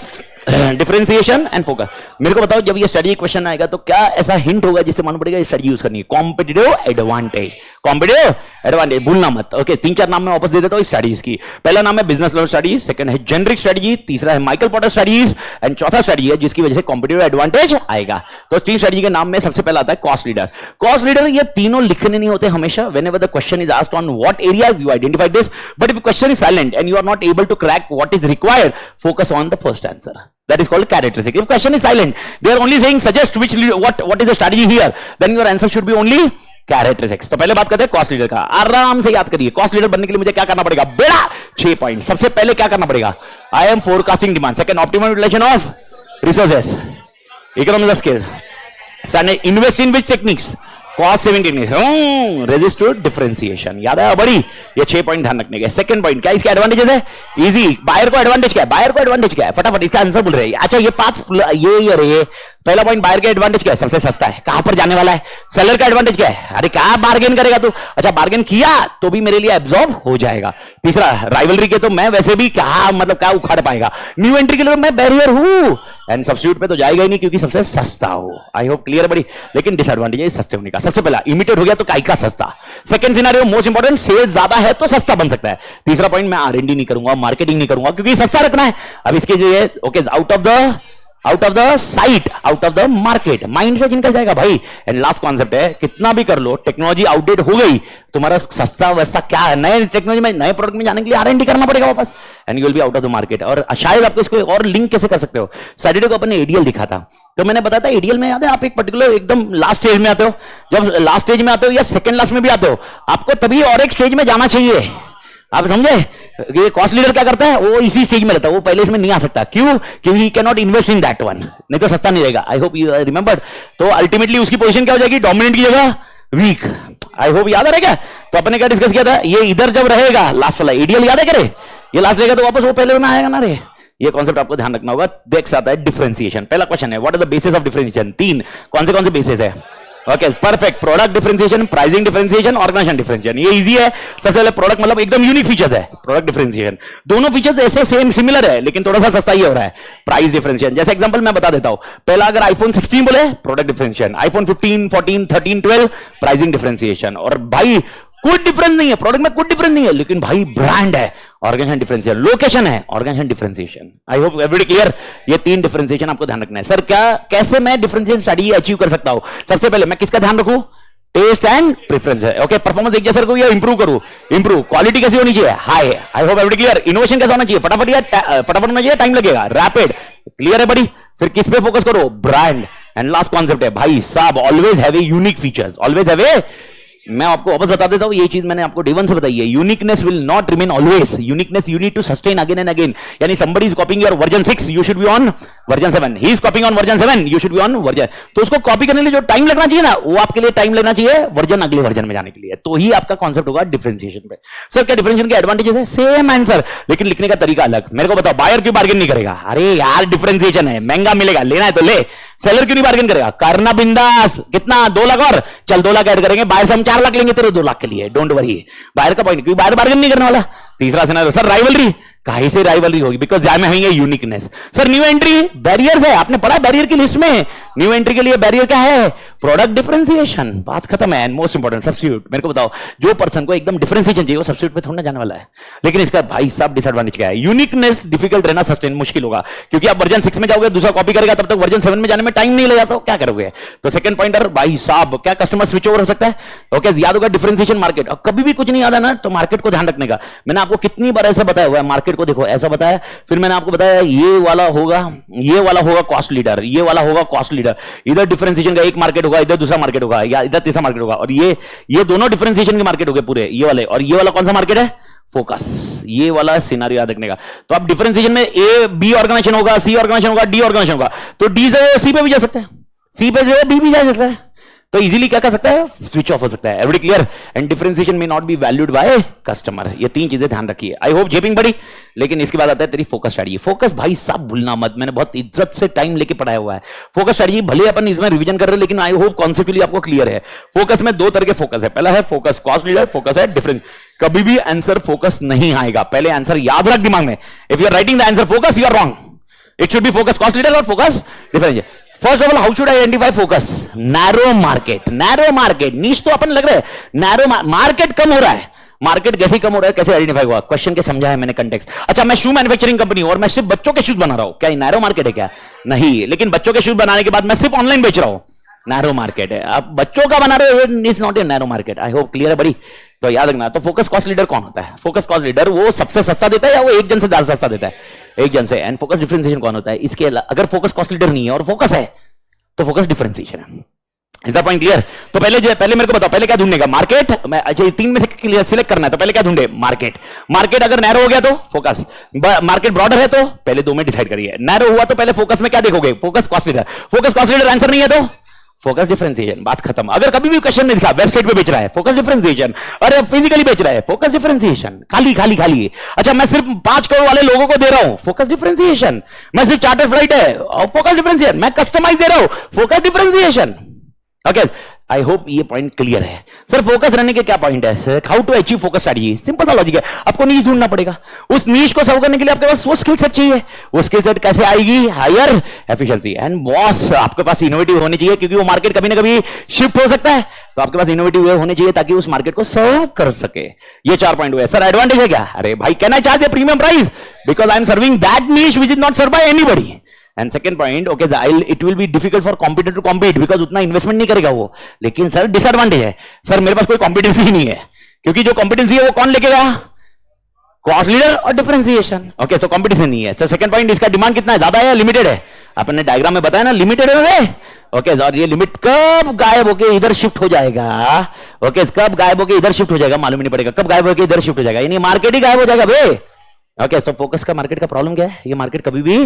S1: differentiation and focus. मेरे को बताओ जब ये स्ट्रेटजी क्वेश्चन आएगा तो क्या ऐसा हिंट होगा जिससे मालूम पड़ेगा ये स्ट्रेटजी यूज करनी है? कॉम्पिटिटिव एडवांटेज, कॉम्पिटिटिव एडवांटेज भूलना मत। ओके, 3-4 नाम मैं वापस दे देता हूं स्ट्रेटजीज की। पहला नाम है बिजनेस लेवल स्ट्रेटजी, सेकंड है जेनरिक स्ट्रेटजी, तीसरा है माइकल पॉटर स्ट्रेटजीज एंड चौथा स्ट्रेटजी है जिसकी वजह से कॉम्पिटिटिव एडवांटेज आएगा। तो 3 स्ट्रेटजी के नाम में सबसे पहला आता है कॉस्ट लीडर। कॉस्ट लीडर ये तीनों लिखने नहीं होते हमेशा। Whenever the question is asked on what areas you identify this, but if question is silent and you are not able to crack what is required, focus on the first answer. That is called characteristic. If question is silent, they are only saying suggest which what is the strategy here, then your answer should be only characteristics. तो पहले बात करते हैं कॉस्ट लीडर का. आराम से याद करिए, कॉस्ट लीडर बनने के लिए मुझे क्या करना पड़ेगा बेटा? 6 पॉइंट. सबसे पहले क्या करना पड़ेगा? I am forecasting demand. Second, optimum utilisation of resources, economic scale. Standard, invest in which techniques, cost saving technique, resist to differentiation. याद है बड़ी? ये 6 पॉइंट ध्यान रखने के. सेकंड पॉइंट क्या इसके एडवांटेजेस है? इजी. बायर को एडवांटेज क्या है? बायर को एडवांटेज क्या है? फटाफट इसका आंसर बोल रहे हैं. अच्छा ये 5 ये पहला पॉइंट, बायर का एडवांटेज क्या है? सबसे सस्ता है. कहां पर जाने वाला है? सेलर का एडवांटेज क्या है? अरे क्या बार्गेन करेगा तू? अच्छा बार्गेन किया तो भी मेरे लिए एब्जॉर्ब हो जाएगा. तीसरा, राइवलरी के तो मैं वैसे भी क्या मतलब क्या उखाड़ पाएगा. न्यू एंट्री के लिए मैं बैरियर हूं एंड सब्स्टिट्यूट पे तो जाएगा ही नहीं क्योंकि सबसे सस्ता हो. आई होप क्लियर बड़ी. लेकिन डिसएडवांटेज है सस्ते होने का. सबसे पहला इमिटेड हो गया तो काई का सस्ता. Second scenario most important, sales ज्यादा है तो सस्ता बन सकता है. तीसरा पॉइंट, मैं R&D नहीं करूंगा, मार्केटिंग नहीं करूंगा क्योंकि सस्ता रखना है. अब इसके लिए okay, out of the site, out of the market, mind से निकल जाएगा भाई. एंड लास्ट कॉन्सेप्ट है, कितना भी कर लो टेक्नोलॉजी आउटडेट हो गई, तुम्हारा सस्ता वस्ता क्या है, नए टेक्नोलॉजी में नए प्रोडक्ट में जाने के लिए R&D करना पड़ेगा वापस. And you will be out of the market. और शायद आपको इसको और लिंक कैसे कर सकते हो? सैटरडे को अपन ने एडीएल दिखा था, तो मैंने बताया था एडीएल में याद है आप एक पर्टिकुलर एकदम लास्ट स्टेज में आते हो. जब लास्ट स्टेज में आते हो या सेकंड लास्ट में भी आते हो, आपको तभी और एक स्टेज में जाना चाहिए. आप समझे? ये कॉस्ट लीडर क्या करता है? वो इसी स्टेज में रहता है, वो पहले इसमें नहीं आ सकता. क्यों? क्योंकि he can not invest in that one, नहीं तो सस्ता नहीं रहेगा. आई होप यू रिमेंबर. तो अल्टीमेटली उसकी पोजीशन क्या हो जाएगी? डोमिनेंट की जगह वीक. आई होप याद आ रहा है. तो अपने क्या डिस्कस किया था? ये इधर जब रहेगा लास्ट वाला एडीएल, याद है करे? ये लास्ट रहेगा तो वापस वो पहले में आएगा ना रे. ये कॉन्सेप्ट आपको ध्यान रखना होगा. देख सकता है डिफरेंशिएशन. पहला क्वेश्चन है what are the basis of differentiation. 3 कौन से बेसिस है? Okay perfect. Product differentiation, pricing differentiation, organisation differentiation, ये इजी है। सबसे पहले प्रोडक्ट मतलब एकदम यूनिक फीचर्स है, प्रोडक्ट डिफरेंशिएशन। दोनों फीचर्स ऐसे सेम सिमिलर है लेकिन थोड़ा सा सस्ता ही हो रहा है। प्राइस डिफरेंशिएशन, जैसे एग्जांपल मैं बता देता हूं। पहला अगर आईफोन 16 बोले product differentiation, iPhone 15, 14, 13, 12 pricing differentiation. और भाई कोई डिफरेंस नहीं है, प्रोडक्ट में कोई डिफरेंस नहीं है, लेकिन भाई ब्रांड है, ऑर्गेनाइजेशन डिफरेंशिएशन, लोकेशन है, organisation differentiation. I hope everybody clear. ये तीन डिफरेंशिएशन आपको ध्यान रखना है। सर क्या कैसे मैं डिफरेंशिएशन स्ट्रेटजी अचीव कर सकता हूं? सबसे पहले मैं किसका ध्यान रखूं? टेस्ट एंड प्रेफरेंस है। ओके परफॉर्मेंस एक जैसा रखूं या इंप्रूव करूं? इंप्रूव। क्वालिटी कैसी होनी चाहिए? हाई। आई होप एवरीबॉडी क्लियर। इनोवेशन कैसा होना चाहिए? फटाफट या फटाफट होना चाहिए, टाइम लगेगा? रैपिड। क्लियर है बड़ी? फिर किस पे फोकस करो? ब्रांड। एंड लास्ट कॉन्सेप्ट है भाई साहब, always have a unique features, always have a. मैं आपको वापस बता देता हूं, ये चीज मैंने आपको डे वन से बताई है। Uniqueness will not remain always, uniqueness you need to sustain again and again. यानी somebody is copying your version 6, you should be on version 7, he is copying on version 7, you should be on version। तो उसको कॉपी करने के लिए जो टाइम लगना चाहिए ना, वो आपके लिए टाइम लगना चाहिए वर्जन अगले वर्जन में जाने के लिए। तो ही आपका कॉन्सेप्ट होगा डिफरेंशिएशन पे। सर क्या डिफरेंशिएशन के एडवांटेजेस है? सेम आंसर, लेकिन लिखने का तरीका अलग। मेरे को बताओ, बायर क्यों बार्गेन नहीं करेगा? अरे यार डिफरेंशिएशन है, महंगा मिलेगा, लेना है तो ले। सेलर क्यों नहीं बार्गेन करेगा? करना बिंदास। कितना? 2 लाख और चल 2 लाख ऐड करेंगे, बायर से हम 4 लाख लेंगे तेरे 2 लाख के लिए, डोंट वरी। बायर का पॉइंट, क्योंकि बायर बार्गेन नहीं करने वाला। तीसरा सिनेरियो, सर राइवलरी, काहे से राइवलरी होगी? Because I am having a uniqueness. Sir new entry, barriers है, आपने पढ़ा बैरियर की लिस्ट में? न्यू एंट्री के लिए बैरियर क्या है? Product differentiation. बात खत्म है। And most important substitute. मेरे को बताओ, जो पर्सन को एकदम डिफरेंशिएशन चाहिए वो सब्स्टिट्यूट पे थोड़ा जाने वाला है। लेकिन इसका भाई साहब डिसएडवांटेज क्या है? यूनिकनेस डिफिकल्ट रहना, सस्टेन मुश्किल होगा, क्योंकि आप वर्जन 6 में जाओगे, दूसरा कॉपी करेगा, तब तक वर्जन 7 में जाने में टाइम नहीं लग जाता, क्या करोगे? तो सेकंड पॉइंटर भाई साहब, क्या कस्टमर स्विच ओवर हो सकता है? ओके याद होगा डिफरेंशिएशन मार्केट। और कभी भी कुछ नहीं याद है ना, तो मार्केट को ध्यान रखने का। मैंने आपको कितनी बार ऐसा बताया हुआ है, मार्केट को देखो ऐसा बताया, फिर मैंने आपको बताया ये वाला होगा कॉस्ट लीडर, ये वाला होगा कॉस्ट लीडर। इधर डिफरेंशिएशन का एक मार्केट होगा, इधर दूसरा मार्केट होगा, या इधर तीसरा मार्केट होगा। और ये दोनों डिफरेंशिएशन के मार्केट हो गए पूरे, ये वाले। और ये वाला कौन सा मार्केट है? फोकस। ये वाला सिनेरियो याद रखने का। तो आप डिफरेंशिएशन में ए बी ऑर्गेनाइजेशन होगा, सी ऑर्गेनाइजेशन होगा, डी ऑर्गेनाइजेशन होगा। तो डी से सी पे भी जा सकता है, सी पे से बी भी जा सकता है। तो इजीली क्या कर सकता है? स्विच ऑफ हो सकता है। Everybody clear? एंड डिफरेंशिएशन में not be valued by customer. ये तीन चीजें ध्यान रखिए। आई होप जेपिंग बड़ी। लेकिन इसके बाद आता है तेरी फोकस स्ट्रेटजी। फोकस भाई साहब भूलना मत, मैंने बहुत इज्जत से टाइम लेके पढ़ाया हुआ है। फोकस स्ट्रेटजी भले अपन इसमें रिवीजन कर रहे हैं, लेकिन आई होप कॉन्सेप्चुअली आपको क्लियर है। फोकस में 2 तरह के फोकस है। पहला है फोकस कॉस्ट लीडर, फोकस है डिफरेंस। कभी भी आंसर फोकस नहीं आएगा, पहले आंसर याद रख दिमाग में। If you are writing the answer focus, you are wrong. It should be focus cost leader और focus difference. First of all, how should I identify focus? Narrow market. Narrow market niche तो अपन लग रहा है, नैरो मार्केट कम हो रहा है। मार्केट कैसे कम हो रहा है, कैसे आइडेंटिफाई हुआ? क्वेश्चन के समझा है मैंने कंटेक्स्ट। अच्छा मैं शू मैन्युफैक्चरिंग कंपनी और मैं सिर्फ बच्चों के शूज बना रहा हूं, क्या नैरो मार्केट है? क्या नहीं। लेकिन बच्चों के शूज बनाने के बाद मैं सिर्फ ऑनलाइन बेच रहा हूं, नैरो मार्केट है। आप बच्चों का बना रहे हो, is not a narrow market. I hope clear है बड़ी। तो याद रखना। तो फोकस कॉस्ट लीडर कौन होता है? फोकस कॉस्ट लीडर वो सबसे सस्ता देता है या वो एक जन से ज्यादा सस्ता देता है? एक जन से। एंड फोकस डिफरेंशिएशन कौन होता है? इसके अगर फोकस कॉस्ट लीडर नहीं है और फोकस है तो फोकस डिफरेंशिएशन है। Is the point clear? तो पहले मेरे को बताओ, पहले क्या ढूंढेगा? मार्केट। मैं अच्छा 3 में से सिलेक्ट करना है, तो पहले क्या ढूंढे? मार्केट। मार्केट अगर नैरो हो गया तो फोकस, मार्केट ब्रॉडर है तो पहले 2 में डिसाइड करिए। नैरो हुआ तो पहले फोकस में क्या देखोगे? Focus cost leader. Focus cost leader answer नहीं है तो फोकस डिफरेंशिएशन। बात खत्म। अगर कभी भी क्वेश्चन में दिखा वेबसाइट पे बेच रहा है, फोकस डिफरेंशिएशन। अरे फिजिकली बेच रहा है, फोकस डिफरेंशिएशन। खाली खाली खाली। अच्छा मैं सिर्फ 5 करोड़ वाले लोगों को दे रहा हूं, फोकस डिफरेंशिएशन। मैं सिर्फ चार्टर फ्लाइट है और फोकस डिफरेंशिएशन। मैं कस्टमाइज दे रहा हूं, focus differentiation. Okay I hope ये पॉइंट क्लियर है। सर फोकस रहने के क्या पॉइंट है? How to achieve focus strategy? Simple सा लॉजिक है, आपको नीश ढूंढना पड़ेगा। उस नीश को सर्व करने के लिए आपके पास वो स्किल सेट चाहिए। वो स्किल सेट कैसे आएगी? Higher efficiency. एंड बॉस आपके पास इनोवेटिव होने चाहिए, क्योंकि वो मार्केट कभी ना कभी शिफ्ट हो सकता है। तो आपके पास इनोवेटिव होने चाहिए ताकि उस मार्केट को सर्व कर सके। ये 4 पॉइंट हुए। सर एडवांटेज है क्या? अरे भाई can I charge a premium price because I am serving that niche which is not served by anybody. And second point, okay it will be difficult for competitor to compete because उतना इन्वेस्टमेंट नहीं करेगा वो। लेकिन सर डिसएडवांटेज है, सर मेरे पास कोई कॉम्पिटेंसी ही नहीं है, क्योंकि जो कॉम्पिटेंसी है वो कौन लेके गया? कॉस्ट लीडर और डिफरेंशिएशन। ओके तो कॉम्पिटिशन नहीं है। सर सेकंड पॉइंट, इसका डिमांड कितना है? ज्यादा है या लिमिटेड है? आपने डायग्राम में बताया ना लिमिटेड है। ओके और ये लिमिट कब गायब होके इधर शिफ्ट हो जाएगा? ओके कब गायब होके इधर शिफ्ट हो जाएगा मालूम नहीं पड़ेगा, कब गायब होके इधर शिफ्ट हो जाएगा, यानी मार्केट ही गायब हो जाएगा बे। ओके तो फोकस का मार्केट का प्रॉब्लम क्या है? ये मार्केट कभी भी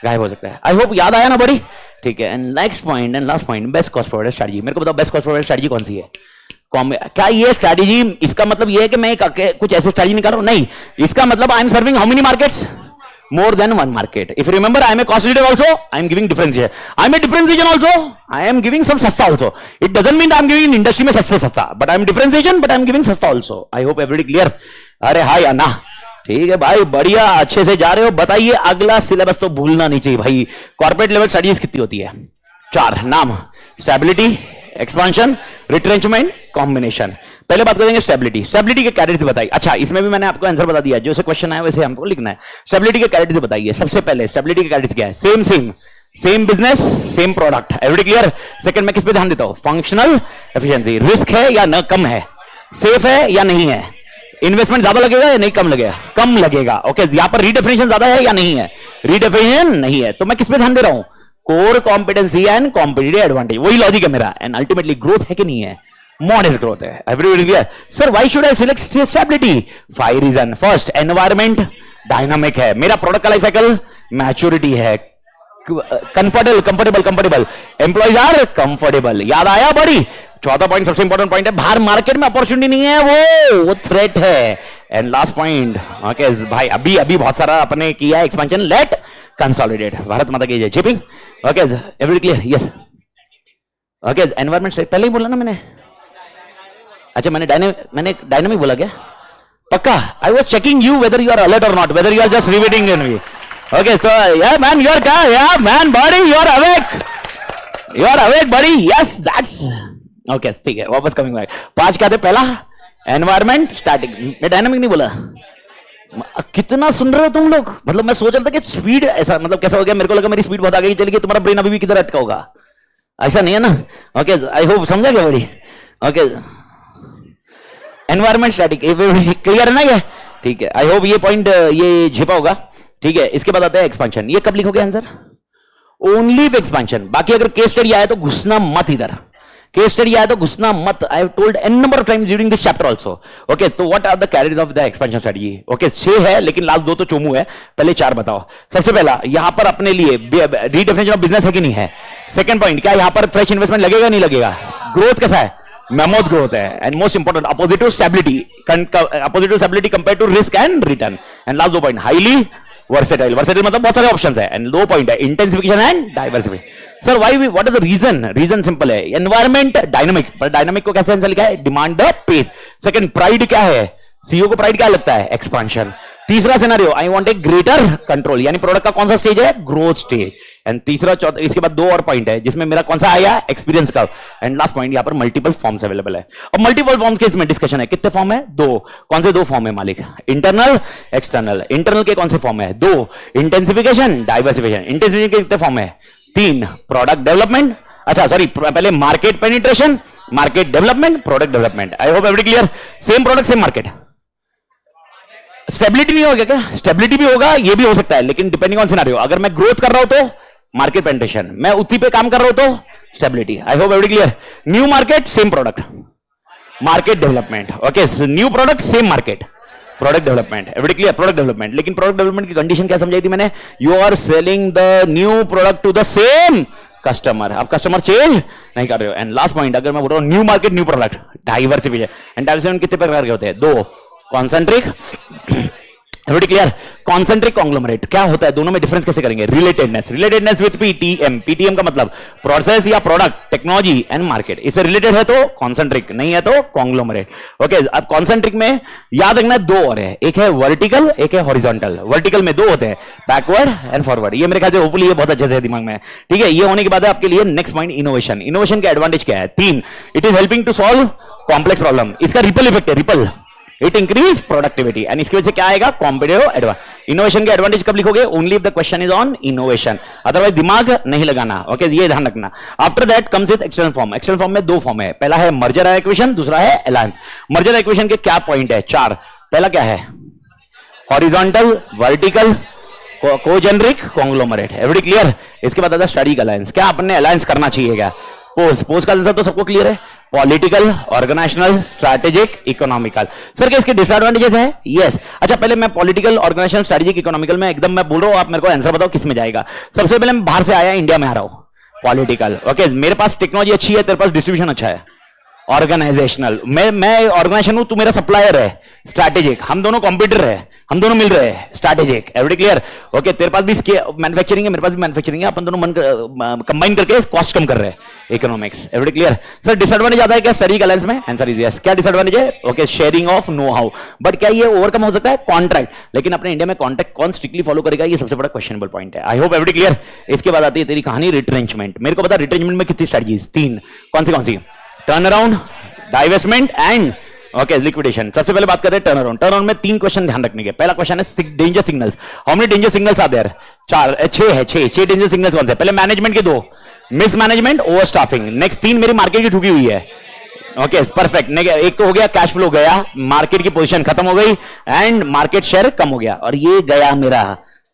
S1: गायब हो सकता है। आई होप याद आया ना बड़ी। ठीक है। And next point and last point, best cost provider strategy. मेरे को बताओ बेस्ट कॉस्ट प्रोवाइडर स्ट्रेटजी कौन सी है? क्या ये स्ट्रेटजी इसका मतलब ये है कि मैं कुछ ऐसे स्ट्रेटजी निकाल रहा हूं? नहीं, इसका मतलब आई am serving how many markets? more than one market. If you remember, I am a cost leader also, I am giving differentiation. I am a differentiation also, I am giving some sasta also. It doesn't mean I am giving in industry में सस्ता, but I am differentiation, but I am giving सस्ता also. I hope everybody clear. अरे हाँ या ना, ठीक है भाई, बढ़िया, अच्छे से जा रहे हो. बताइए अगला सिलेबस तो भूलना नहीं चाहिए भाई. कॉर्पोरेट लेवल स्टडीज कितनी होती है? 4 नाम: स्टेबिलिटी, एक्सपांशन, रिट्रेंचमेंट, कॉम्बिनेशन. पहले बात करेंगे स्टेबिलिटी. स्टेबिलिटी के कैरेक्टर्स बताइए. अच्छा, इसमें भी मैंने आपको आंसर बता दिया, जो से क्वेश्चन आया वैसे हमको लिखना है. स्टेबिलिटी के कैरेक्टर्स बताइए. सबसे पहले स्टेबिलिटी के कैरेक्टर्स क्या है? Same business, same product. Everybody clear? Second, मैं किस पे ध्यान देता हूं? Functional efficiency. रिस्क है या न कम है? सेफ है या नहीं है? इन्वेस्टमेंट ज्यादा लगेगा या नहीं कम लगेगा? कम लगेगा. ओके, यहां पर रीडेफिनेशन ज्यादा है या नहीं है? रीडेफिनेशन नहीं है. तो मैं किस पे ध्यान दे रहा हूं? Core competency and competitive advantage. वही लॉजिक है मेरा. एंड अल्टीमेटली ग्रोथ है कि नहीं है? मॉडेस्ट ग्रोथ है. Everybody clear? Sir why should I select stability? 5 reason. First, environment dynamic है. मेरा प्रोडक्ट का लाइफ साइकिल मैच्योरिटी है. कंफर्टेबल. Employees are comfortable. याद आया बड़ी? चौथा पॉइंट सबसे इंपॉर्टेंट पॉइंट है, बाहर मार्केट में अपॉर्चुनिटी नहीं है, वो थ्रेट है. एंड लास्ट पॉइंट, ओके भाई, अभी बहुत सारा अपने किया है एक्सपेंशन. Late consolidate. भारत माता की जय. Chipping. Okay, everybody clear? Yes. Okay, environment पहले ही बोला ना मैंने. अच्छा, मैंने डायनामिक बोला क्या? पक्का? I was checking you whether you are alert और not, whether you are just reviewing in me. Okay, so yeah man, you are क्या? Yeah man body, you are awake body. Yes, that's okay. ठीक है, वापस कमिंग बैक. 5 क्या थे? पहला एनवायरमेंट, स्टैटिक. मैं डायनामिक नहीं बोला. कितना सुन रहे हो तुम लोग? मतलब मैं सोच रहा था कि स्पीड ऐसा, मतलब कैसा हो गया, मेरे को लगा मेरी स्पीड बहुत आगे चली गई, तुम्हारा ब्रेन अभी भी किधर अटका होगा. ऐसा नहीं है ना? ओके, आई होप समझा गया बड़ी. ओके, एनवायरमेंट, स्टैटिक, क्लियर है ना ये? ठीक है, आई होप ये पॉइंट ये झेपा होगा. ठीक है, इसके बाद आता है एक्सपेंशन. ये कब लिखोगे आंसर? Only expansion. बाकी अगर केस स्टडी आया तो घुसना मत इधर. केस स्टडी आया तो घुसना मत. I have told an number of times during this chapter also. Okay, तो what are the characters of the expansion strategy? Okay, 6 है, लेकिन लास्ट 2 तो चोमू है. पहले 4 बताओ. सबसे पहला, यहां पर अपने लिए रीडेफिनेशन ऑफ बिजनेस है कि नहीं है? सेकंड पॉइंट, क्या यहां पर फ्रेश इन्वेस्टमेंट लगेगा नहीं लगेगा? ग्रोथ कैसा है? मैमोथ ग्रोथ है. एंड मोस्ट इंपॉर्टेंट, अपोजिटिव stability compare to risk and return. And last 2 point, highly versatile. मतलब बहुत सारे ऑप्शंस है. एंड 2 पॉइंट है, intensification and diversification. Sir why, what is the reason? Reason simple है. एनवायरमेंट डायनामिक, पर डायनामिक को कैसे आंसर लिखा है? Demand the pace. Second, pride क्या है? सीईओ को प्राइड क्या लगता है? एक्सपांशन. तीसरा scenario, I want a greater control, यानी प्रोडक्ट का कौन सा स्टेज है? Growth stage. एंड तीसरा, चौथा, इसके बाद 2 और पॉइंट है जिसमें मेरा कौन सा आया? Experience curve. And last point, यहां पर मल्टीपल फॉर्म्स अवेलेबल है. अब मल्टीपल फॉर्म्स के इसमें डिस्कशन है. कितने फॉर्म है? 2. कौन से 2 फॉर्म है मालिक? Internal, external. इंटरनल के कौन से फॉर्म है? 2. Intensification, diversification. इंटेंसिफिकेशन के कितने फॉर्म है? 3. प्रोडक्ट डेवलपमेंट, अच्छा सॉरी, पहले market penetration, market development, product development. आई hope everybody clear? Same product same market. Stability नहीं होगा क्या? स्टेबिलिटी भी होगा, ये भी हो सकता है, लेकिन डिपेंडिंग ऑन सिनेरियो. अगर मैं ग्रोथ कर रहा हूं तो मार्केट पेनिट्रेशन, मैं उसी पे काम कर रहा हूं तो stability. I hope everybody clear? New market same product, market development. Okay, new product same market, product development. Everybody clear? Product development. लेकिन प्रोडक्ट डेवलपमेंट की कंडीशन क्या समझाई थी मैंने? You are selling the new product to the same customer. आप कस्टमर चेंज नहीं कर रहे हो. एंड लास्ट पॉइंट, अगर मैं बोल रहा हूं new market new product, diversification. And diversification कितने प्रकार के होते हैं? 2. Concentric, everybody clear? Concentric, conglomerate. क्या होता है दोनों में डिफरेंस कैसे करेंगे? Relatedness with PTM. पीटीएम का मतलब प्रोसेस या प्रोडक्ट, टेक्नोलॉजी एंड मार्केट. इससे रिलेटेड है तो कॉन्सेंट्रिक, नहीं है तो कॉन्ग्लोमरेट. ओके, अब कॉन्सेंट्रिक में याद रखना 2 और है, एक है वर्टिकल, एक है हॉरिजॉन्टल. वर्टिकल में 2 होते हैं, बैकवर्ड एंड फॉरवर्ड. ये मेरे ख्याल से होपफुली ये बहुत अच्छे से दिमाग में है. ठीक है, ये होने के बाद है आपके लिए नेक्स्ट पॉइंट, इनोवेशन. इनोवेशन का एडवांटेज क्या है? 3. It is helping to solve complex problem. इसका रिपल इफेक्ट है, ripple, it increase productivity. And इसकी वजह से क्या आएगा? Competitive advantage. इनोवेशन के एडवांटेज कब लिखोगे? Only if the question is on innovation, otherwise दिमाग नहीं लगाना. ओके, ये ध्यान रखना. After that comes with external form. External form में 2 फॉर्म है. पहला है मर्जर एक्विजिशन, दूसरा है अलायंस. मर्जर एक्विजिशन के क्या पॉइंट है? 4. पहला क्या है? Horizontal, vertical, cogeneric, conglomerate. Everybody clear? इसके बाद आता है स्ट्रेटेजिक अलायंस. क्या आपने अलायंस करना चाहिए क्या? पोस्ट का आंसर तो सबको क्लियर है, political, organisational, strategic, economical. Sir क्या इसके डिसएडवांटेजेस है? यस. अच्छा, पहले मैं पॉलिटिकल, ऑर्गेनाइजेशनल, स्ट्रैटेजिक, इकोनॉमिकल में एकदम मैं बोल रहा हूं, आप मेरे को आंसर बताओ किस में जाएगा. सबसे पहले मैं बाहर से आया, इंडिया में आ रहा हूं, पॉलिटिकल. ओके, मेरे पास टेक्नोलॉजी अच्छी है, तेरे पास डिस्ट्रीब्यूशन अच्छा है. ऑर्गेनाइजेशनल, मैं ऑर्गेनाइजेशन हूं, तू मेरा सप्लायर है. स्ट्रैटेजिक, हम दोनों कॉम्पिटिटर है. हम दोनों मिल रहे हैं, स्ट्रैटेजिक, एवरीबॉडी क्लियर? ओके, तेरे पास भी मैन्युफैक्चरिंग है, मेरे पास भी मैन्युफैक्चरिंग है, अपन दोनों मन कंबाइन करके कॉस्ट कम कर रहे हैं, economics, everybody clear? Sir disadvantage आता है क्या स्टडी का लेंस में? Answer is yes. क्या डिसएडवांटेज है? Okay, sharing of know how, but क्या ये ओवरकम हो सकता है? कॉन्ट्रैक्ट, लेकिन अपने इंडिया में कॉन्ट्रैक्ट कौन स्ट्रिक्टली फॉलो करेगा, ये सबसे बड़ा क्वेश्चनेबल पॉइंट है। I hope everybody clear? इसके बाद आती है तेरी कहानी रिट्रेंचमेंट। मेरे को पता रिट्रेंचमेंट में कितनी स्ट्रेटजीज? 3। कौन सी? Turn around, divestment and okay liquidation. सबसे पहले बात करते हैं टर्न अराउंड। टर्न अराउंड में 3 क्वेश्चन ध्यान रखने के। पहला क्वेश्चन है danger signals. How many danger signals are there? 6 danger signals कौन से? पहले मैनेजमेंट के 2, mismanagement, overstaffing. Next 3 मेरी मार्केट की ठुकी हुई है। Okay perfect. एक तो हो गया कैश फ्लो गया, मार्केट की पोजीशन खत्म हो गई एंड मार्केट शेयर कम हो गया, और ये गया मेरा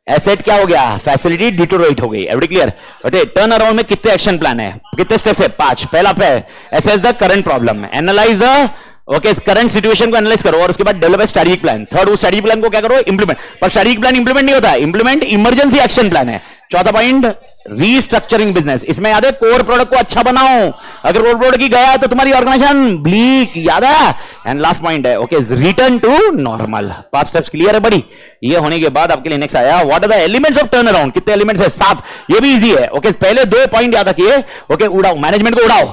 S1: एसेट क्या हो गया? फैसिलिटी डिटोरेट हो गई। Every clear? टर्न अराउंड में कितने एक्शन प्लान है, कितने स्टेप्स है? 5। पहला पे assess the current problem, analyse the okay current situation को एनालाइज करो, और उसके बाद डेवलप स्ट्रेटेजिक प्लान। थर्ड, उस स्ट्रेटेजिक प्लान को क्या करो? इंप्लीमेंट। पर स्ट्रेटेजिक प्लान इंप्लीमेंट नहीं होता है, इंप्लीमेंट इमरजेंसी एक्शन प्लान है। चौथा पॉइंट रीस्ट्रक्चरिंग बिजनेस। इसमें याद है कोर प्रोडक्ट को अच्छा बनाओ, अगर कोर प्रोडक्ट की गया तो तुम्हारी ऑर्गेनाइजेशन ब्लीक, याद है? एंड लास्ट पॉइंट है okay return to normal. 5 steps clear है बड़ी? ये होने के बाद आपके लिए नेक्स्ट आया what are the elements of turnaround. कितने एलिमेंट्स है? 7। ये भी इजी है। ओके पहले 2 पॉइंट याद रखिए। ओके उड़ाओ, मैनेजमेंट को उड़ाओ।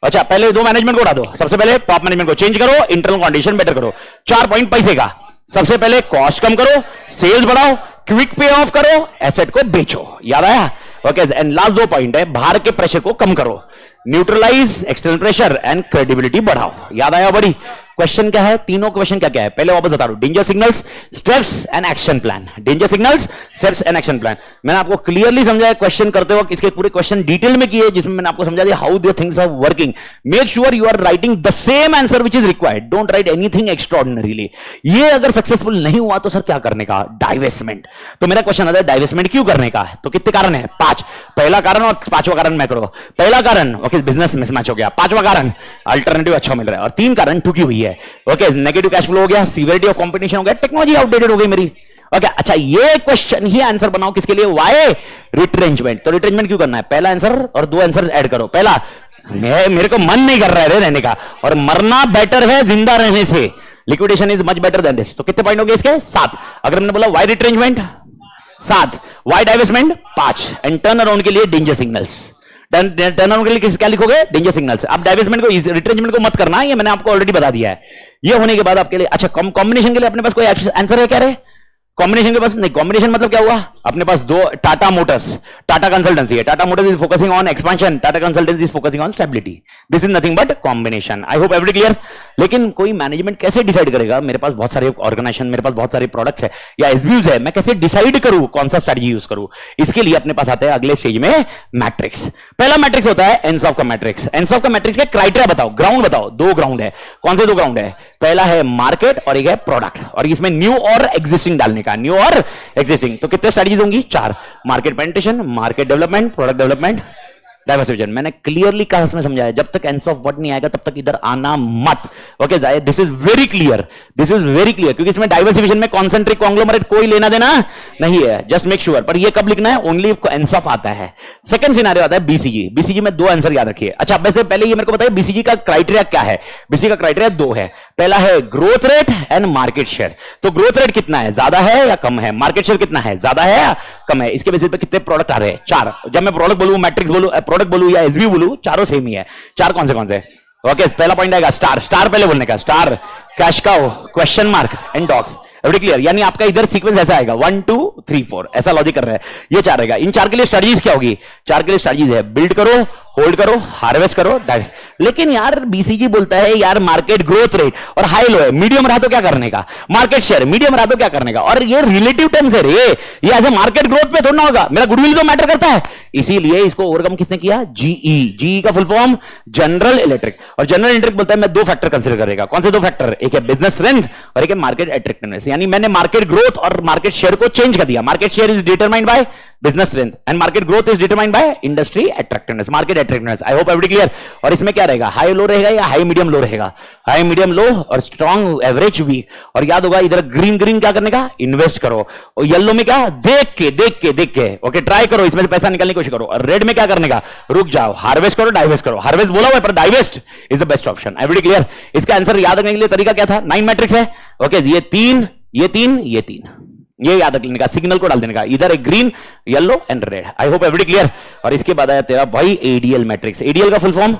S1: अच्छा पहले 2 मैनेजमेंट को उड़ा दो। सबसे पहले टॉप मैनेजमेंट को चेंज करो, इंटरनल कंडीशन बेटर करो। 4 पॉइंट पैसे का। सबसे पहले कॉस्ट कम करो, सेल्स बढ़ाओ, क्विक पे ऑफ करो, एसेट को बेचो। याद आया? ओके एंड लास्ट 2 पॉइंट है बाहर के प्रेशर को कम करो, neutralise external pressure and credibility बढ़ाओ। याद आया बड़ी? क्वेश्चन क्या है? तीनों क्वेश्चन क्या क्या है पहले वापस बता रहा हूं। Danger signals, steps and action plan. Danger signals, steps and action plan. मैंने आपको क्लियरली समझाया क्वेश्चन करते वक्त, इसके पूरे क्वेश्चन डिटेल में किए, जिसमें मैंने आपको समझा दिया how the things are working. Make sure you are writing the same answer which is required, don't write anything extraordinarily. ये अगर सक्सेसफुल नहीं हुआ तो सर क्या करने का? डाइवेस्टमेंट। तो मेरा क्वेश्चन आता है डाइवेस्टमेंट क्यों करने का? तो कितने कारण है? 5। पहला कारण और 5वां कारण मैं करो। पहला कारण ओके बिजनेस मिसमैच हो गया, 5वां कारण अल्टरनेटिव अच्छा मिल रहा है, और 3 कारण ठुकी हुई है। ओके नेगेटिव कैश फ्लो हो गया, सीवियरिटी ऑफ कंपटीशन हो गया, टेक्नोलॉजी आउटडेटेड हो गई मेरी। ओके अच्छा ये क्वेश्चन ही आंसर बनाओ किसके लिए? Y retrenchment. तो रिट्रेंचमेंट क्यों करना है? पहला आंसर और 2 आंसर ऐड करो। पहला मेरे को मन नहीं कर रहा है रहने का, और मरना बेटर है जिंदा रहने से। Liquidation is much better than this. तो कितने पॉइंट हो गए इसके? 7। अगर मैंने बोला Y retrenchment 7, Y divestment 5, and turnaround के लिए डेंजर सिग्नल्स। टर्न अराउंड के लिए क्या लिखोगे? Danger signals. अब डाइवेस्टमेंट को रिट्रेंचमेंट को मत करना, ये मैंने आपको ऑलरेडी बता दिया है। ये होने के बाद आपके लिए अच्छा कॉम्बिनेशन के लिए अपने पास कोई आंसर है क्या रे? कॉम्बिनेशन के पास नहीं। कॉम्बिनेशन मतलब क्या हुआ? अपने पास 2 टाटा मोटर्स, टाटा कंसल्टेंसी है। Tata Motors is focusing on expansion, Tata consultancy is focusing on stability. This is nothing but combination. I hope everybody clear? लेकिन कोई मैनेजमेंट कैसे डिसाइड करेगा? मेरे पास बहुत सारे ऑर्गेनाइजेशन, मेरे पास बहुत सारे प्रोडक्ट्स है या एसबीयूज है, मैं कैसे डिसाइड करूं कौन सा स्ट्रेटजी यूज करूं? इसके लिए अपने पास आता है अगले स्टेज में मैट्रिक्स। पहला मैट्रिक्स होता है एंसॉफ का मैट्रिक्स। एंसॉफ का मैट्रिक्स के क्राइटेरिया बताओ, ग्राउंड बताओ। 2 ग्राउंड है। कौन से 2 ग्राउंड है? पहला है मार्केट और एक है प्रोडक्ट, और इसमें न्यू और एग्जिस्टिंग डालने का। न्यू और एग्जिस्टिंग। तो कितने स्ट्रेटजीज होंगी? 4। Market penetration, market development, product development, diversification. मैंने क्लियरली कहा इसमें समझाया, जब तक एंड ऑफ वर्ड नहीं आएगा तब तक इधर आना मत। Okay this is very clear, this is very clear, क्योंकि इसमें डाइवर्सिफिकेशन में कॉन्सेंट्रिक कॉन्ग्लोमरेट कोई लेना देना नहीं है। Just make sure. पर ये कब लिखना है? ओनली इफ एंड ऑफ आता है। सेकंड सिनेरियो आता है बीसीजी। बीसीजी में 2 आंसर याद रखिए। अच्छा वैसे पहले ये मेरे को बताइए बीसीजी का क्राइटेरिया क्या है? बीसीजी का क्राइटेरिया 2 है। पहला है growth rate and market share. तो ग्रोथ रेट कितना है? ज्यादा है या कम है? मार्केट शेयर कितना है? ज्यादा है या कम है? इसके बेसिस पे कितने प्रोडक्ट आ रहे हैं? 4। जब मैं प्रोडक्ट बोलूं, मैट्रिक्स बोलूं, प्रोडक्ट बोलूं या एसबी बोलूं, चारों सेम ही है। 4 कौन से? ओके पहला पॉइंट आएगा स्टार। स्टार पहले बोलने का। Star, cash cow, question mark and dogs. Every clear? यानी आपका इधर सीक्वेंस ऐसा आएगा 1 2 3 4, ऐसा लॉजिक कर रहा है। ये 4 रहेगा। इन 4 के लिए स्ट्रेटजीज क्या होगी? 4 के लिए स्ट्रेटजीज है बिल्ड करो, होल्ड करो, हार्वेस्ट करो, डाइवेस्ट। लेकिन यार बीसीजी बोलता है यार मार्केट ग्रोथ रेट और हाई लो है, मीडियम रहा तो क्या करने का? मार्केट शेयर मीडियम रहा तो क्या करने का? और ये रिलेटिव टर्म्स है रे, ये ऐसे मार्केट ग्रोथ पे थोड़ा ना होगा। मेरा गुडविल तो मैटर करता है, इसीलिए इसको ओवरकम किसने किया? जीई। जीई का फुल फॉर्म जनरल इलेक्ट्रिक। और जनरल इलेक्ट्रिक बोलता है मैं 2 फैक्टर कंसीडर करेगा। कौन से 2 फैक्टर? एक है बिजनेस स्ट्रेंथ और एक है मार्केट अट्रैक्टिवनेस। यानी मैंने मार्केट ग्रोथ और मार्केट शेयर को चेंज कर दिया। Market share is determined by business strength and market growth is determined by industry attractiveness, market attractiveness. I hope everybody clear? और इसमें क्या रहेगा? हाई लो रहेगा या हाई मीडियम लो रहेगा? हाई मीडियम लो और स्ट्रॉन्ग एवरेज वीक। और याद होगा इधर ग्रीन ग्रीन क्या करने का? इन्वेस्ट करो। और येलो में क्या? देख के ओके ट्राई करो, इसमें से पैसा निकालने की कोशिश करो। और रेड में क्या करने का? रुक जाओ, हार्वेस्ट करो, डाइवेस्ट करो। हार्वेस्ट बोला हुआ है पर divest is the best option. Everybody clear? इसका आंसर याद रखने के लिए तरीका क्या था? 9 मैट्रिक्स है। ओके ये 3 ये तीन, ये याद रख लेने का, सिग्नल को डाल देने का, इधर एक green, yellow and red. I hope every clear. और इसके बाद आया तेरा भाई एडीएल मैट्रिक्स। एडीएल का फुल फॉर्म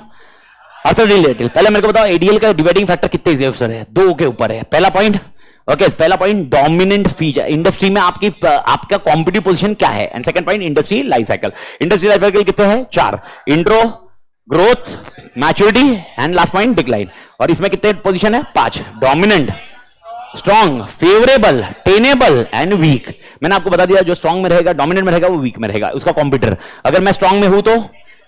S1: अर्थोडिलेटिव। पहले मेरे को बताओ एडीएल का डिवाइडिंग फैक्टर कितने के ऊपर है? 2 के ऊपर है। पहला पॉइंट, ओके, पहला पॉइंट डोमिनेंट फीचर, इंडस्ट्री में आपका कॉम्पिटिटिव पोजीशन क्या है। And second point industry life cycle. Industry life cycle कितने हैं? 4, intro, growth, maturity and last point decline. और इसमें कितने पोजीशन है? 5, dominant, strong, favourable, tenable and weak. मैंने आपको बता दिया जो स्ट्रॉन्ग में रहेगा, डोमिनेंट में रहेगा, वो वीक में रहेगा, उसका कॉम्पिटिटर। अगर मैं स्ट्रॉन्ग में हूं तो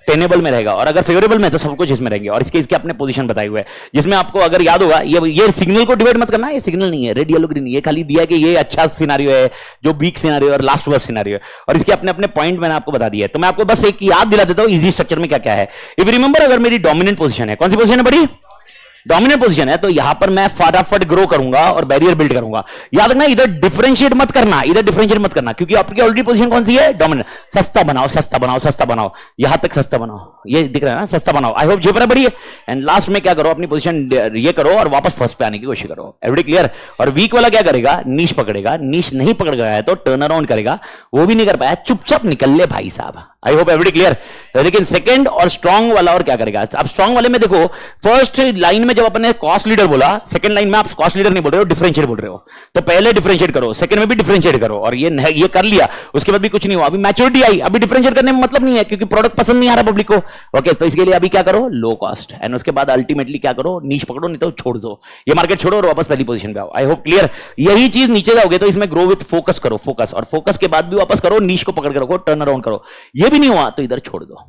S1: टेनेबल में रहेगा, और अगर फेवरेबल में तो सब कुछ इसमें रहेंगे। और इसके अपने पोजीशन बताए हुए हैं, जिसमें आपको अगर याद होगा, ये सिग्नल को डिवाइड मत करना, ये सिग्नल नहीं है, रेड येलो ग्रीन, ये खाली दिया कि ये अच्छा सिनारियो है, जो वीक सिनारियो और लास्ट वर्स्ट सिनारियो है, और इसके अपने अपने पॉइंट मैंने आपको बता दिया है। तो मैं आपको बस एक याद दिला देता हूं इजी स्ट्रक्चर में क्या क्या है। इफ रिमेंबर, अगर मेरी डोमिनेंट पोजीशन है, कौन सी पोजीशन है बड़ी? डोमिनेंट पोजीशन है, तो यहां पर मैं फटाफट ग्रो करूंगा और बैरियर बिल्ड करूंगा। याद रखना, इधर डिफरेंशिएट मत करना, क्योंकि आपकी ऑलरेडी पोजीशन कौन सी है? डोमिनेंट। सस्ता बनाओ, सस्ता बनाओ, सस्ता बनाओ, यहां तक सस्ता बनाओ, ये दिख रहा है ना, सस्ता बनाओ। आई होप जो बड़ी है। एंड लास्ट में क्या करो, अपनी पोजीशन ये करो और वापस फर्स्ट पे आने की कोशिश करो। Every clear. और वीक वाला क्या करेगा? नीश पकड़ेगा, नीश नहीं पकड़ गया है तो टर्न अराउंड करेगा, वो भी नहीं कर पाया, चुपचाप निकल ले भाई साहब। आई होप एवरी क्लियर। लेकिन सेकंड और स्ट्रॉन्ग वाला और क्या करेगा? अब स्ट्रॉन्ग वाले में देखो, फर्स्ट लाइन में जब अपने कॉस्ट लीडर बोला, सेकंड लाइन में आप कॉस्ट लीडर नहीं बोल रहे हो, डिफरेंशिएट बोल रहे हो, तो पहले डिफरेंशिएट करो, सेकंड में भी डिफरेंशिएट करो, और ये कर लिया, उसके बाद भी कुछ नहीं हुआ, अभी मैच्योरिटी आई, अभी डिफरेंशिएट करने में मतलब नहीं है, क्योंकि प्रोडक्ट पसंद नहीं आ रहा पब्लिक को। ओके, तो इसके लिए अभी क्या करो? Low cost. एंड उसके बाद अल्टीमेटली क्या करो? नीश पकड़ो, नहीं तो छोड़ दो, ये मार्केट छोड़ो और वापस पहली पोजीशन पे आओ। आई होप क्लियर। यही चीज नीचे जाओगे तो इसमें ग्रो विथ फोकस करो, फोकस, और फोकस के बाद भी वापस करो, नीश को पकड़ के रखो, टर्न अराउंड करो। ये भी नहीं हुआ तो इधर छोड़ दो।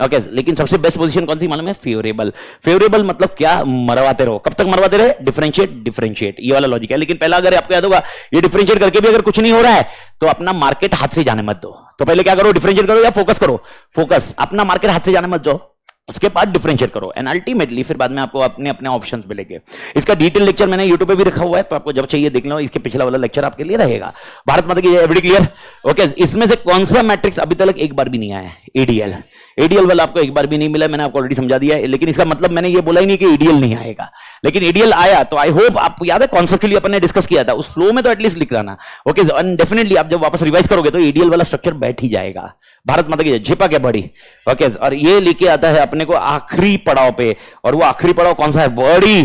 S1: ओके, लेकिन सबसे बेस्ट पोजीशन कौन सी मालूम है? फेवरेबल। फेवरेबल मतलब क्या? मरवाते रहो। कब तक मरवाते रहे? डिफरेंशिएट, ये वाला लॉजिक है। लेकिन पहला अगर आपको याद होगा, ये डिफरेंशिएट करके भी अगर कुछ नहीं हो रहा है तो अपना मार्केट हाथ से जाने मत दो। तो पहले क्या करो? डिफरेंशिएट करो या फोकस करो? फोकस, अपना मार्केट हाथ से जाने मत दो, उसके बाद डिफरेंशिएट करो, एंड अल्टीमेटली फिर बाद में आपको अपने अपने ऑप्शंस मिलेंगे। इसका डिटेल लेक्चर मैंने यूट्यूब पे भी रखा हुआ है, तो आपको जब चाहिए देख लो, इसके पिछला वाला लेक्चर आपके लिए रहेगा। भारत माता की एवरी क्लियर। ओके, इसमें से कौन सा मैट्रिक्स अभी तक एक बार भी नहीं आया है? एडीएल। एडीएल वाला आपको एक बार भी नहीं मिला, मैंने आपको ऑलरेडी समझा दिया है। लेकिन इसका मतलब मैंने ये बोला ही नहीं कि एडीएल नहीं आएगा, लेकिन एडीएल आया तो आई होप आपको याद है, कॉन्सेप्चुअली अपन ने डिस्कस किया था, उस फ्लो में तो एटलीस्ट लिख रहा ना। ओके, डेफिनेटली आप जब वापस रिवाइज करोगे तो एडीएल वाला स्ट्रक्चर बैठ ही जाएगा। भारत माता की झिपा के बड़ी। ओके, और ये लेके आता है अपने को आखिरी पड़ाव पे, और वो आखिरी पड़ाव कौन सा है? बड़ी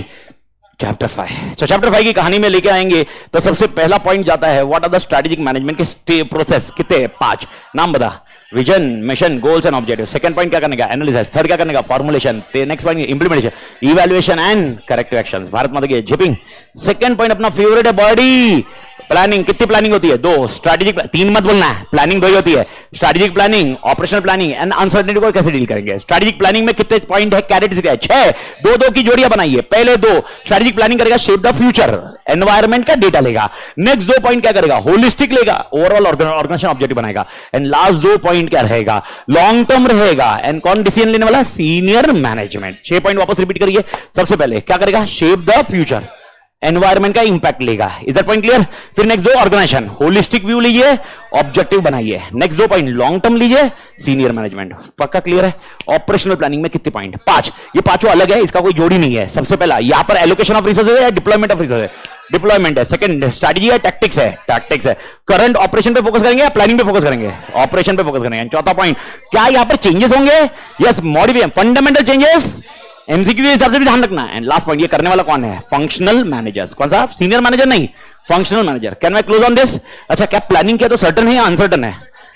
S1: चैप्टर 5। तो चैप्टर 5 की कहानी में लेके आएंगे तो सबसे पहला पॉइंट जाता है, what are the strategic management के प्रोसेस। कितने? 5 नाम बता। Vision, mission, goals and objective. Second point क्या करने का? एनालिसिस। थर्ड क्या करने का? Formulation. Next point implementation, evaluation and corrective actions. Bharat माता की झिपिंग। सेकंड पॉइंट अपना फेवरेट है, बॉडी प्लानिंग। कितनी प्लानिंग होती है? 2। स्ट्रैटेजिक, 3 मत बोलना है, प्लानिंग 2 ही होती है। Strategic planning, operational planning and uncertainty को कैसे डील करेंगे। स्ट्रैटेजिक प्लानिंग में कितने पॉइंट है? कैरेक्टरिस्टिक है 6। 2-2 की जोड़ियां बनाइए। पहले 2 स्ट्रैटेजिक प्लानिंग करेगा, शेप द फ्यूचर, एनवायरमेंट का डेटा लेगा। नेक्स्ट 2 पॉइंट क्या करेगा? होलिस्टिक लेगा, ओवरऑल ऑर्गेनाइजेशन ऑब्जेक्टिव बनाएगा। एंड लास्ट 2 पॉइंट क्या रहेगा? लॉन्ग टर्म रहेगा। एंड कौन डिसीजन लेने वाला? Senior management. 6 पॉइंट वापस रिपीट करिए। सबसे पहले क्या करेगा? शेप द फ्यूचर, एनवायरमेंट का इंपैक्ट लेगा। Is that point clear? फिर नेक्स्ट 2 ऑर्गेनाइजेशन, होलिस्टिक व्यू लीजिए, ऑब्जेक्टिव बनाइए। नेक्स्ट 2 पॉइंट लॉन्ग टर्म लीजिए, सीनियर मैनेजमेंट। पक्का क्लियर है? ऑपरेशनल प्लानिंग में कितने पॉइंट? 5। ये पांचों अलग है, इसका कोई जोड़ी नहीं है। सबसे पहला यहां पर एलोकेशन ऑफ रिसोर्सेज है, डिप्लॉयमेंट ऑफ रिसोर्सेज है, डिप्लॉयमेंट है। सेकंड स्ट्रैटेजी है, टैक्टिक्स है, टैक्टिक्स है। करंट ऑपरेशन पे फोकस करेंगे या प्लानिंग पे फोकस करेंगे? ऑपरेशन पे फोकस करेंगे। चौथा पॉइंट, क्या यहां पर चेंजेस होंगे? Yes, modification, fundamental changes, MCQ के हिसाब से भी ध्यान रखना है। एंड लास्ट पॉइंट, ये करने वाला कौन है? Functional managers. कौन सा? सीनियर मैनेजर नहीं, functional manager. Can I close on this? अच्छा, क्या प्लानिंग किया तो सर्टन है या अनसर्टन है?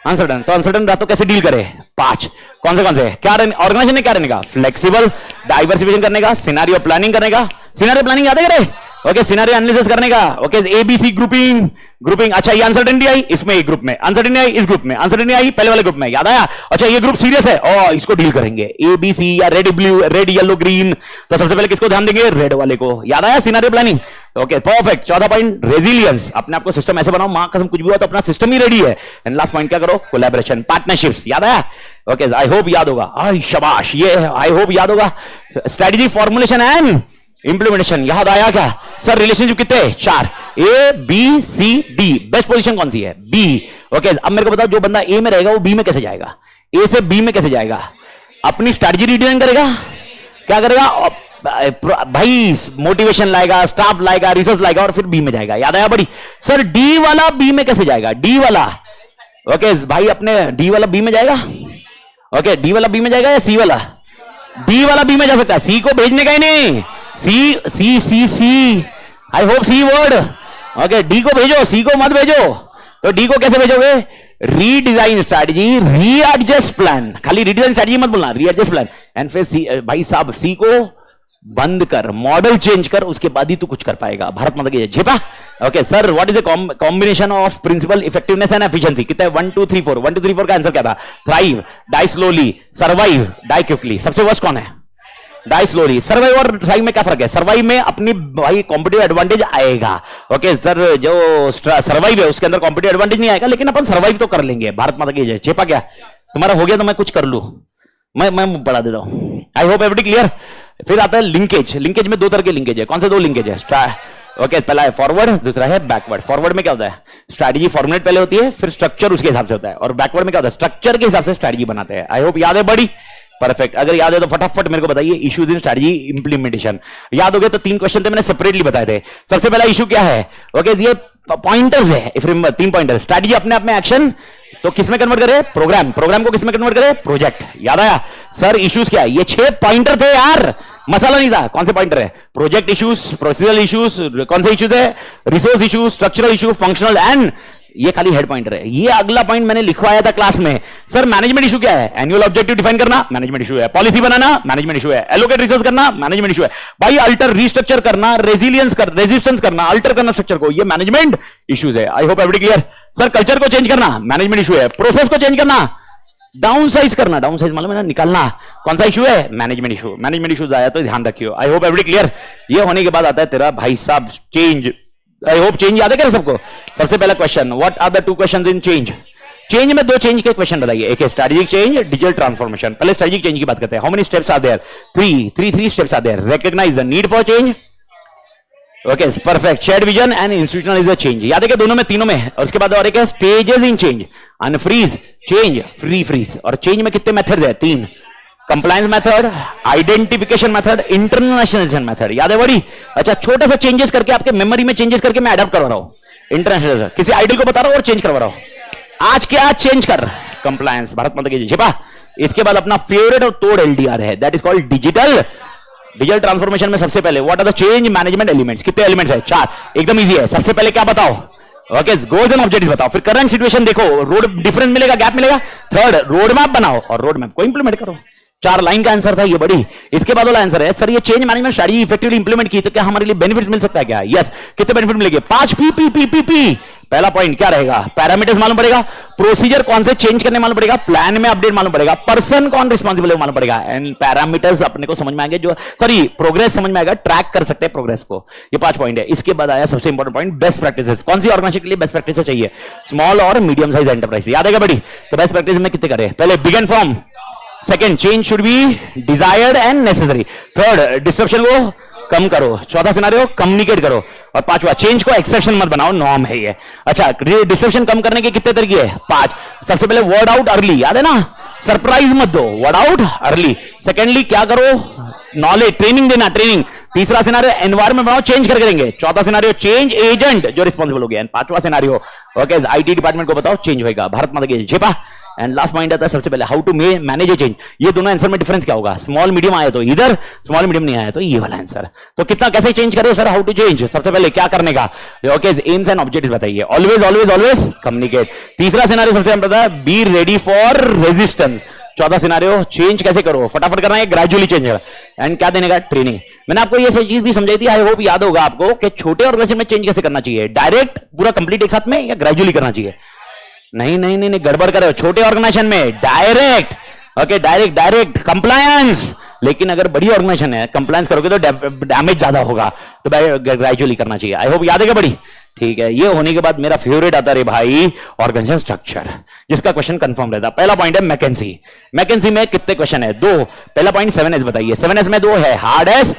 S1: अनसर्टन। तो अनसर्टन रहा तो कैसे डील करे? 5। कौन से? क्या ऑर्गेनाइजेशन ने क्या रहने का? फ्लेक्सिबल, डाइवर्सिफिकेशन करने का, सिनेरियो प्लानिंग करने का। सिनेरियो प्लानिंग याद है करे? ओके, सिनेरियो एनालिसिस करने का। Okay, ABC grouping. अच्छा, ये अनसर्टेनिटी आई, इसमें एक ग्रुप में अनसर्टेनिटी आई, इस ग्रुप में अनसर्टेनिटी आई, पहले वाले ग्रुप में। याद आया? अच्छा, ये ग्रुप सीरियस है और इसको डील करेंगे, एबीसी या red blue, red yellow green. तो सबसे पहले किसको ध्यान देंगे? रेड वाले को। याद आया? Scenario planning. Okay, perfect. चौथा पॉइंट, रेजिलियंस। अपने आपको सिस्टम ऐसे बनाओ, मां कसम कुछ भी हुआ तो अपना सिस्टम ही रेडी है। एंड लास्ट पॉइंट क्या करो? Collaboration, partnerships. याद आया? ओके, आई होप याद होगा। आई शाबाश, ये आई होप याद होगा। Strategy, formulation and implementation. याद आया क्या सर? रिलेशनशिप कितने? 4। A B C D. Best position कौन सी है? बी। ओके, अब मेरे को बताओ, जो बंदा ए में रहेगा वो बी में कैसे जाएगा? ए से बी में कैसे जाएगा? अपनी स्ट्रैटेजी रिडिजाइन करेगा। क्या करेगा? भाई मोटिवेशन लाएगा, स्टाफ लाएगा, रिसर्च लाएगा और फिर बी में जाएगा। याद आया बड़ी? सर डी वाला बी में कैसे जाएगा? डी वाला ओके भाई अपने डी वाला बी में जाएगा। ओके डी वाला बी में जाएगा या सी वाला? डी वाला बी में जा सकता है, सी को भेजने का ही नहीं। C C C C I hope C word. Okay D को भेजो, सी को मत भेजो। तो डी को कैसे भेजोगे? Redesign strategy, readjust plan. खाली रीडिजाइन स्ट्रैटेजी मत बोलना, रीएडजस्ट प्लान। एंड फिर सी, भाई साहब सी को बंद कर, मॉडल चेंज कर, उसके बाद ही तू कुछ कर पाएगा। भारत माता की झेपा। Okay sir what is the combination of principle, effectiveness and efficiency? कितना है? 1 2 3 4। 1 2 3 4 का आंसर क्या था? Thrive, die slowly, survive, die quickly. सबसे वर्स्ट कौन है? Die slowly. सर्वाइव और थ्राइव में क्या फर्क है? सर्वाइव में अपनी भाई कॉम्पिटिटिव एडवांटेज आएगा। ओके सर जो सर्वाइव है उसके अंदर कॉम्पिटिटिव एडवांटेज नहीं आएगा, लेकिन अपन सर्वाइव तो कर लेंगे। भारत माता की जय। चेपा क्या तुम्हारा हो गया तो मैं कुछ कर लू, मैं बढ़ा देता हूं। आई होप एवरीबॉडी क्लियर। फिर आता है लिंकेज। लिंकेज में दो तरह के लिंकेज है। कौन से दो लिंकेज है? ओके पहला है फॉरवर्ड, दूसरा है बैकवर्ड। फॉरवर्ड में क्या होता है? स्ट्रैटेजी फॉर्मुलेट पहले होती है, फिर स्ट्रक्चर उसके हिसाब से होता है। और बैकवर्ड में क्या होता है? स्ट्रक्चर के हिसाब से स्ट्रैटेजी बनाते हैं। आई होप याद है बड़ी? परफेक्ट। अगर याद है तो फटाफट मेरे को बताइए इश्यूज इन स्ट्रैटेजी इंप्लीमेंटेशन। याद हो गया तो 3 क्वेश्चन थे, मैंने सेपरेटली बताए थे। सबसे पहला इशू क्या है? ओके ये पॉइंटर्स है, इफ रिमेंबर 3 पॉइंटर। स्ट्रैटेजी अपने आप में एक्शन तो किसमें कन्वर्ट करे? प्रोग्राम। प्रोग्राम को किसमें कन्वर्ट करे? प्रोजेक्ट। याद आया? सर इश्यूज क्या है? ये 6 पॉइंटर थे यार, मसाला नहीं था। कौन से पॉइंटर है? प्रोजेक्ट इश्यूज, प्रोसीजरल इश्यूज, कौन से इश्यूज है? Resource issues, structural issue, functional and ये खाली हेड पॉइंटर है। ये अगला पॉइंट मैंने लिखवाया था क्लास में। सर मैनेजमेंट इशू क्या है? एनुअल ऑब्जेक्टिव डिफाइन करना, मैनेजमेंट इशू है। पॉलिसी बनाना, मैनेजमेंट इशू है। एलोकेट रिसोर्स करना, मैनेजमेंट इशू है। भाई अल्टर रिस्ट्रक्चर करना, रेजिस्टेंस करना, अल्टर करना स्ट्रक्चर को, ये मैनेजमेंट इश्यूज है। I hope everybody clear. Sir culture को चेंज करना, मैनेजमेंट इशू है। प्रोसेस को चेंज करना, डाउन साइज करना, डाउन साइज मालूम है ना, निकालना, कौन सा इशू है? Management issue. मैनेजमेंट इशूज आया तो ध्यान रखियो। आई होप एवरीबॉडी क्लियर। ये होने के बाद आता है तेरा भाई साहब चेंज। आई होप चेंज याद है क्या सबको? सबसे पहला question, what are the 2 questions in change? Change में 2 चेंज के क्वेश्चन बताइए। एक है स्ट्रैटेजिक चेंज, डिजिटल ट्रांसफॉर्मेशन। पहले स्ट्रैटेजिक चेंज की बात करते हैं। How many steps are there? 3 steps are there. Recognise the need for change, okay perfect. Shared vision and institutionalise the change. याद है कि दोनों में, तीनों में। और उसके बाद और एक है stages in change, unfreeze, change, refreeze. और चेंज में कितने मेथड्स है? 3। Compliance method, identification method, internationalisation method. याद है बड़ी? अच्छा छोटा सा चेंजेस करके आपके मेमोरी में चेंजेस करके मैं अडॉप्ट करवा रहा हूं। इंटरनेशनल किसी आइडल को बता रहा हूं और चेंज करवा रहा हूं। आज के आज चेंज कर कंप्लायंस। भारत माता की जय। इसके बाद अपना फेवरेट और तोड़ एलडीआर है, that is called digital transformation में सबसे पहले what are the change management elements? कितने एलिमेंट्स है? 4। एकदम इजी है। सबसे पहले क्या बताओ? ओके गोल्स एंड ऑब्जेक्टिव्स बताओ। फिर करंट सिचुएशन देखो, रोड डिफरेंस मिलेगा, गैप मिलेगा। थर्ड रोड मैप बनाओ और रोड मैप को इंप्लीमेंट करो। 4 लाइन का आंसर था ये बड़ी। इसके बाद वाला आंसर है सर ये change management strategy effectively implement की तो क्या हमारे लिए बेनिफिट्स मिल सकता है क्या? यस। कितने बेनिफिट मिलेंगे? 5 पी। पहला पॉइंट क्या रहेगा? पैरामीटर्स मालूम पड़ेगा, प्रोसीजर कौन से चेंज करने मालूम पड़ेगा, प्लान में अपडेट मालूम पड़ेगा, पर्सन कौन रिस्पॉन्सिबल है मालूम पड़ेगा, एंड पैरामीटर्स अपने को समझ में आएंगे, जो सॉरी प्रोग्रेस समझ में आएगा, ट्रैक कर सकते हैं प्रोग्रेस को। ये 5 पॉइंट है। इसके बाद आया सबसे इंपॉर्टेंट पॉइंट, बेस्ट प्रैक्टिसेस। कौन सी ऑर्गेनाइजेशन के लिए बेस्ट प्रैक्टिसेस चाहिए? स्मॉल और मीडियम साइज एंटरप्राइज। याद है क्या बड़ी? तो बेस्ट प्रैक्टिस में कितने करें? पहले big and form, second change should be desired and necessary, third disruption को कम करो, चौथा सिनेरियो कम्युनिकेट करो, और 5वां चेंज को एक्सेप्शन मत बनाओ, नॉर्म है ये। अच्छा डिस्ट्रप्शन कम करने के कितने तरीके हैं? 5। सबसे पहले वर्ड आउट अर्ली, याद है ना, सरप्राइज मत दो, वर्ड आउट अर्ली। सेकेंडली क्या करो? नॉलेज ट्रेनिंग देना, ट्रेनिंग। तीसरा सिनेरियो एनवायरमेंट बनाओ, चेंज करके देंगे। चौथा सिनेरियो चेंज एजेंट जो रिस्पॉन्सिबल हो गया। 5वां सिनेरियो ओके आईटी डिपार्टमेंट को बताओ, चेंज होगा। भारत माता की जय। एंड लास्ट पॉइंट आता है सबसे पहले how to manage a change. ये दोनों आंसर में डिफरेंस क्या होगा? स्मॉल मीडियम आया तो इधर, स्मॉल मीडियम नहीं आया तो ये वाला आंसर। तो कितना कैसे चेंज करें सर? हाउ टू चेंज, सबसे पहले क्या करने का? ओके एम्स एंड ऑब्जेक्टिव्स बताइए। Always always always communicate. तीसरा सिनेरियो सबसे पता है बी रेडी फॉर रेजिस्टेंस। चौथा सिनेरियो चेंज कैसे करो, फटाफट करना है, ग्रेजुअली चेंज। एंड क्या देने का? ट्रेनिंग। मैंने आपको ये सही चीज भी समझाई थी, आई होप याद होगा आपको कि छोटे ऑर्गेनाइजेशन में चेंज कैसे करना चाहिए, डायरेक्ट पूरा कंप्लीट एक साथ में या ग्रेजुअली करना चाहिए? नहीं नहीं नहीं, नहीं गड़बड़ करो। छोटे ऑर्गेनाइजेशन में डायरेक्ट, ओके डायरेक्ट कंप्लायंस, लेकिन अगर बड़ी ऑर्गेनाइजेशन है कंप्लायंस करोगे तो डैमेज ज्यादा होगा, तो ग्रेजुअली करना चाहिए। आई होप याद है क्या बड़ी? ठीक है। ये होने के बाद मेरा फेवरेट आता रे भाई, ऑर्गेनाइजेशन स्ट्रक्चर, जिसका क्वेश्चन कंफर्म रहता। पहला पॉइंट है मैकेंसी। मैकेंसी में कितने क्वेश्चन है? 2। पहला पॉइंट 7S बताइए। 7S में 2 है, हार्ड एस,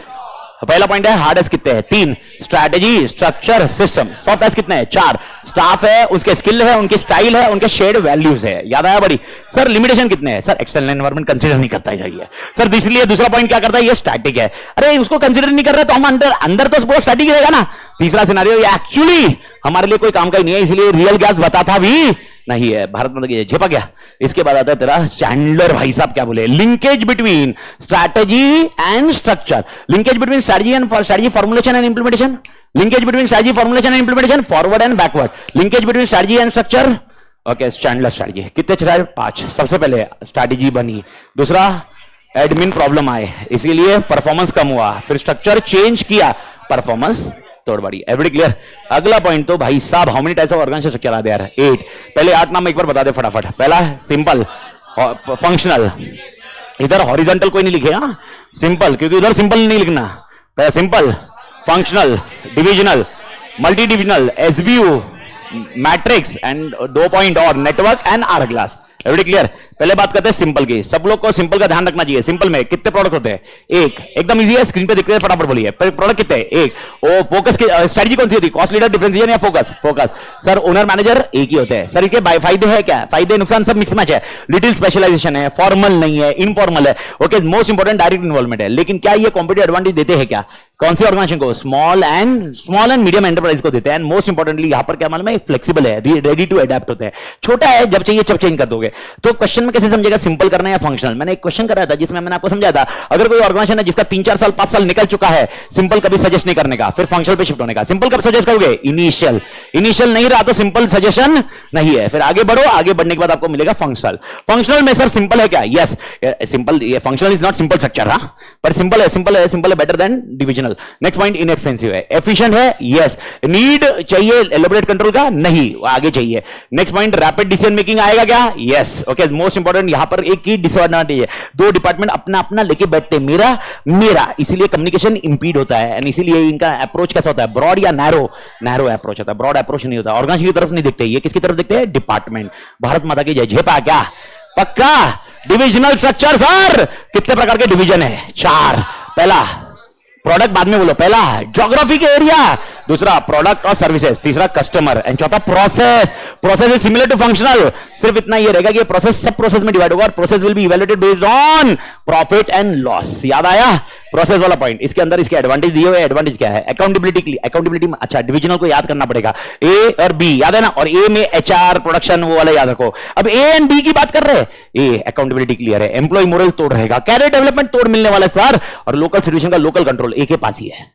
S1: पहला पॉइंट है हार्ड एस कितने हैं 3, strategy structure system, soft S कितने हैं 4, स्टाफ है, उसके स्किल है, उनके स्टाइल है, उनके शेयर्ड वैल्यूज है। याद आया बड़ी? सर लिमिटेशन कितने हैं? सर एक्सटर्नल एनवायरनमेंट कंसीडर नहीं करता है सर, इसलिए दूसरा पॉइंट क्या करता है, ये स्टैटिक है। अरे उसको कंसीडर नहीं कर रहे तो हम अंदर तो वो स्टैटिक रहेगा ना। तीसरा सिनेरियो ये एक्चुअली हमारे लिए कोई काम का ही नहीं है, इसलिए रियल गैस बताता भी नहीं है। भारत माता की झेपा गया। इसके बाद आता है तेरा चैंडलर भाई साहब क्या बोले, linkage between strategy and structure, linkage between strategy and strategy formulation and implementation, linkage between strategy formulation and implementation, forward and backward, linkage between strategy and structure. Okay, Chandler strategy कितने चलाए 5। सबसे पहले स्ट्रैटेजी बनी, दूसरा एडमिन प्रॉब्लम आए इसीलिए परफॉर्मेंस कम हुआ, फिर स्ट्रक्चर चेंज किया, परफॉर्मेंस तोड़ बड़ी। Every clear? अगला पॉइंट तो भाई साहब how many types of organisation structure are there? 8। पहले 8 नाम एक बार बता दे फटाफट। पहला सिंपल फंक्शनल, इधर हॉरिजॉन्टल कोई नहीं लिखेगा, सिंपल, क्योंकि उधर सिंपल नहीं लिखना। पहला simple, functional, divisional, multi divisional, SBU, matrix and 2 point और network and R class. Every clear? पहले बात करते हैं सिंपल की। सब लोग को सिंपल का ध्यान रखना चाहिए। सिंपल में कितने प्रोडक्ट होते हैं? एक। एकदम इजी है, स्क्रीन पे दिखते हैं, फटाफट बोलिए प्रोडक्ट कितने हैं? एक। ओ फोकस की स्ट्रेटजी कौन सी होती है? कॉस्ट लीडर, डिफरेंशिएशन या focus? Focus. Sir owner manager एक ही होते हैं। सर इनके फायदे है क्या? फायदे नुकसान सब मिक्स मैच है। लिटिल स्पेशलाइजेशन है, फॉर्मल नहीं है, इनफॉर्मल है। Okay, most important direct involvement है। लेकिन क्या ये कॉम्पिटिटिव एडवांटेज देते हैं क्या? कौन सी ऑर्गेनाइजेशन को? स्मॉल एंड मीडियम एंटरप्राइज को देते हैं। एंड मोस्ट इंपोर्टेंटली यहां पर क्या मालूम है, फ्लेक्सिबल है, रेडी टू अडेप्ट होते हैं। छोटा है, जब चाहिए जब चेंज कर दोगे। तो क्वेश्चन में कैसे समझेगा सिंपल करना है या फंक्शनल? मैंने एक क्वेश्चन कराया था जिसमें मैंने आपको समझाया था, अगर कोई ऑर्गेनाइजेशन है जिसका 3-4 साल 5 साल निकल चुका है, सिंपल कभी सजेस्ट नहीं करने का, फिर फंक्शनल पे शिफ्ट होने का। सिंपल कब सजेस्ट करोगे? इनिशियल नहीं रहा तो सिंपल सजेशन नहीं है, फिर आगे बढ़ो, आगे बढ़ने के बाद आपको मिलेगा फंक्शनल। फंक्शनल में सर सिंपल है क्या? Yes, simple. ये functional is not simple structure, हाँ, पर सिंपल है better than divisional. Next point, inexpensive है। एफिशिएंट है? यस। नीड चाहिए एलोबरेट कंट्रोल का? नहीं, आगे चाहिए। Next point, rapid decision making आएगा क्या? यस। ओके, मोस्ट इंपोर्टेंट यहां पर एक ही डिसएडवांटेज है, 2 डिपार्टमेंट अपना अपना लेके बैठते, मेरा, इसीलिए कम्युनिकेशन इंपीड होता है। एंड इसीलिए इनका अप्रोच कैसा होता है? ब्रॉड या नैरो अप्रोच होता है। ब्रॉड अप्रोच नहीं होता। ऑर्गेनाइजेशन की तरफ नहीं देखते, ये किसकी तरफ देखते हैं? डिपार्टमेंट। भारत माता की जय। झेपा क्या? पक्का? डिविजनल स्ट्रक्चर सर कितने प्रकार के डिवीजन है? 4। पहला प्रोडक्ट, बाद में बोलो। पहला ज्योग्राफी के एरिया, दूसरा प्रोडक्ट और सर्विसेज, तीसरा कस्टमर एंड चौथा process is similar to functional. सिर्फ इतना ये रहेगा कि प्रोसेस सब प्रोसेस में डिवाइड होगा और process will be evaluated based on profit and loss. याद आया प्रोसेस वाला पॉइंट? इसके अंदर इसके एडवांटेज दिए हुए। एडवांटेज क्या है? अकाउंटेबिलिटी में, अच्छा डिविजनल को याद करना पड़ेगा, ए और बी याद है ना, और ए में एचआर प्रोडक्शन वो वाला याद रखो। अब ए एंड बी की बात कर रहे हैं, ए अकाउंटेबिलिटी क्लियर है, एम्प्लॉय मोरल तोड़ रहेगा, कैरियर डेवलपमेंट तोड़ मिलने वाला है सर, और लोकल सिचुएशन का लोकल कंट्रोल ए के पास ही है।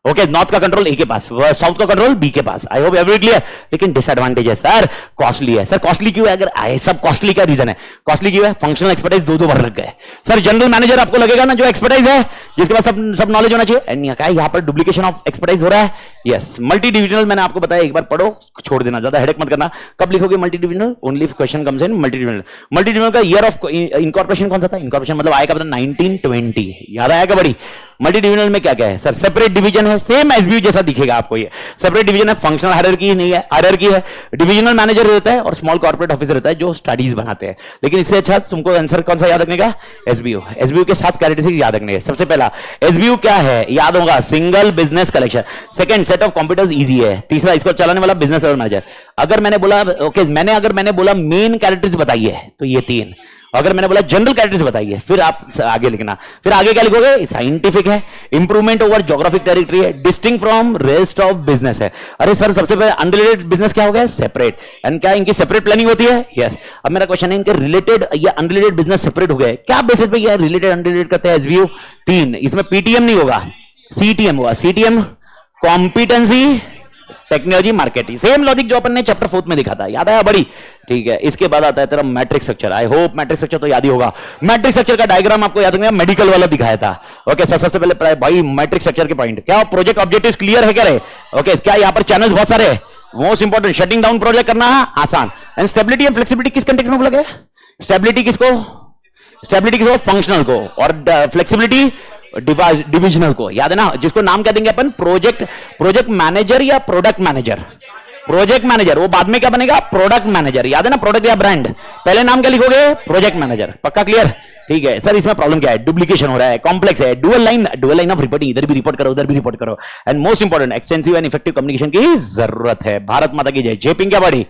S1: ओके, नॉर्थ का कंट्रोल ए के पास, साउथ का कंट्रोल बी के पास। I hope every clear? लेकिन डिसएडवांटेज है सर, कॉस्टली है। सर कॉस्टली क्यों है? अगर आए सब कॉस्टली का रीजन है, कॉस्टली क्यों है? फंक्शनल एक्सपर्टाइज 2-2 बार लग गए। सर जनरल मैनेजर आपको लगेगा ना जो एक्सपर्टाइज है, जिसके पास सब नॉलेज होना चाहिए, क्या यहां पर डुप्लीकेशन ऑफ एक्सपर्टाइज हो रहा है? यस। मल्टी डिविजनल मैंने आपको बताया, एक बार पढ़ो, छोड़ देना, ज्यादा हेडेक मत करना। कब लिखोगे multi divisional? Only question comes in multi divisional. Multi divisional का ईयर ऑफ इनकॉर्पोरेशन कौन सा था? इनकॉर्पोरेशन मतलब आएगा 1920। याद आएगा बड़ी? मल्टी डिविजनल में क्या क्या है सर? सेपरेट डिवीजन है, सेम एसबीयू जैसा दिखेगा आपको। ये सेपरेट डिवीजन है, फंक्शनल हायरार्की नहीं है, हायरार्की है। डिविजनल मैनेजर रहता है और स्मॉल कॉर्पोरेट ऑफिसर रहता है जो स्टडीज बनाते हैं। लेकिन इससे अच्छा तुमको आंसर कौन सा याद रखने का? एसबीयू। एसबीयू के 7 कैरेक्टरिस्टिक्स याद रखने हैं। सबसे पहला एसबीयू क्या है? याद होगा, single business collection. Second, set of computers easy है। तीसरा, इसको चलाने वाला बिजनेस लेवल मैनेजर। अगर मैंने बोला अगर मैंने बोला मेन कैरेक्टरिस्टिक्स बताइए तो ये 3। अगर मैंने बोला जनरल कैरेक्टर्स बताइए, फिर आप आगे लिखना। फिर आगे क्या लिखोगे? साइंटिफिक है, इंप्रूवमेंट ओवर ज्योग्राफिक टेरिटरी है, distinct from rest of business है। अरे सर सबसे पहले अनरिलेटेड बिजनेस क्या हो गया? सेपरेट। एंड क्या इनकी सेपरेट प्लानिंग होती है? यस। अब मेरा क्वेश्चन है, इनके रिलेटेड या अनरिलेटेड बिजनेस सेपरेट हो गए, क्या बेसिस पे ये रिलेटेड अनरिलेटेड करते हैं एसबीयू? 3। इसमें पीटीएम नहीं होगा, सीटीएम होगा। CTM competency technology marketing, same logic जो अपन ने चैप्टर 4 में दिखा था। याद आया बड़ी? ठीक है। इसके बाद आता है तेरा matrix structure. I hope matrix structure तो याद ही होगा। मैट्रिक्स स्ट्रक्चर का डायग्राम आपको याद रखना, मेडिकल वाला दिखाया था। ओके सर, सबसे पहले भाई मैट्रिक्स स्ट्रक्चर के पॉइंट क्या? प्रोजेक्ट ऑब्जेक्टिव्स क्लियर है क्या रे? ओके, क्या यहाँ पर चैनल्स बहुत सारे? Most important, shutting down project करना है आसान। एंड स्टेबिलिटी एंड फ्लेक्सिबिलिटी किस कंटेक्स्ट में बोला गया? स्टेबिलिटी किसको? फंक्शनल को, और फ्लेक्सिबिलिटी डिविजनल को। याद है ना? जिसको नाम कह देंगे अपन प्रोजेक्ट मैनेजर या प्रोडक्ट मैनेजर। प्रोजेक्ट मैनेजर, वो बाद में क्या बनेगा? Product manager. याद है ना, प्रोडक्ट या ब्रांड, पहले नाम क्या लिखोगे? Project manager. पक्का क्लियर? ठीक है सर, इसमें प्रॉब्लम क्या है? डुप्लीकेशन हो रहा है, कॉम्प्लेक्स है, डुअल लाइन ऑफ रिपोर्टिंग, इधर भी रिपोर्ट करो उधर भी रिपोर्ट करो। And most important, extensive and effective communication की जरूरत है। भारत माता की जय। जेपिंग क्या बड़ी?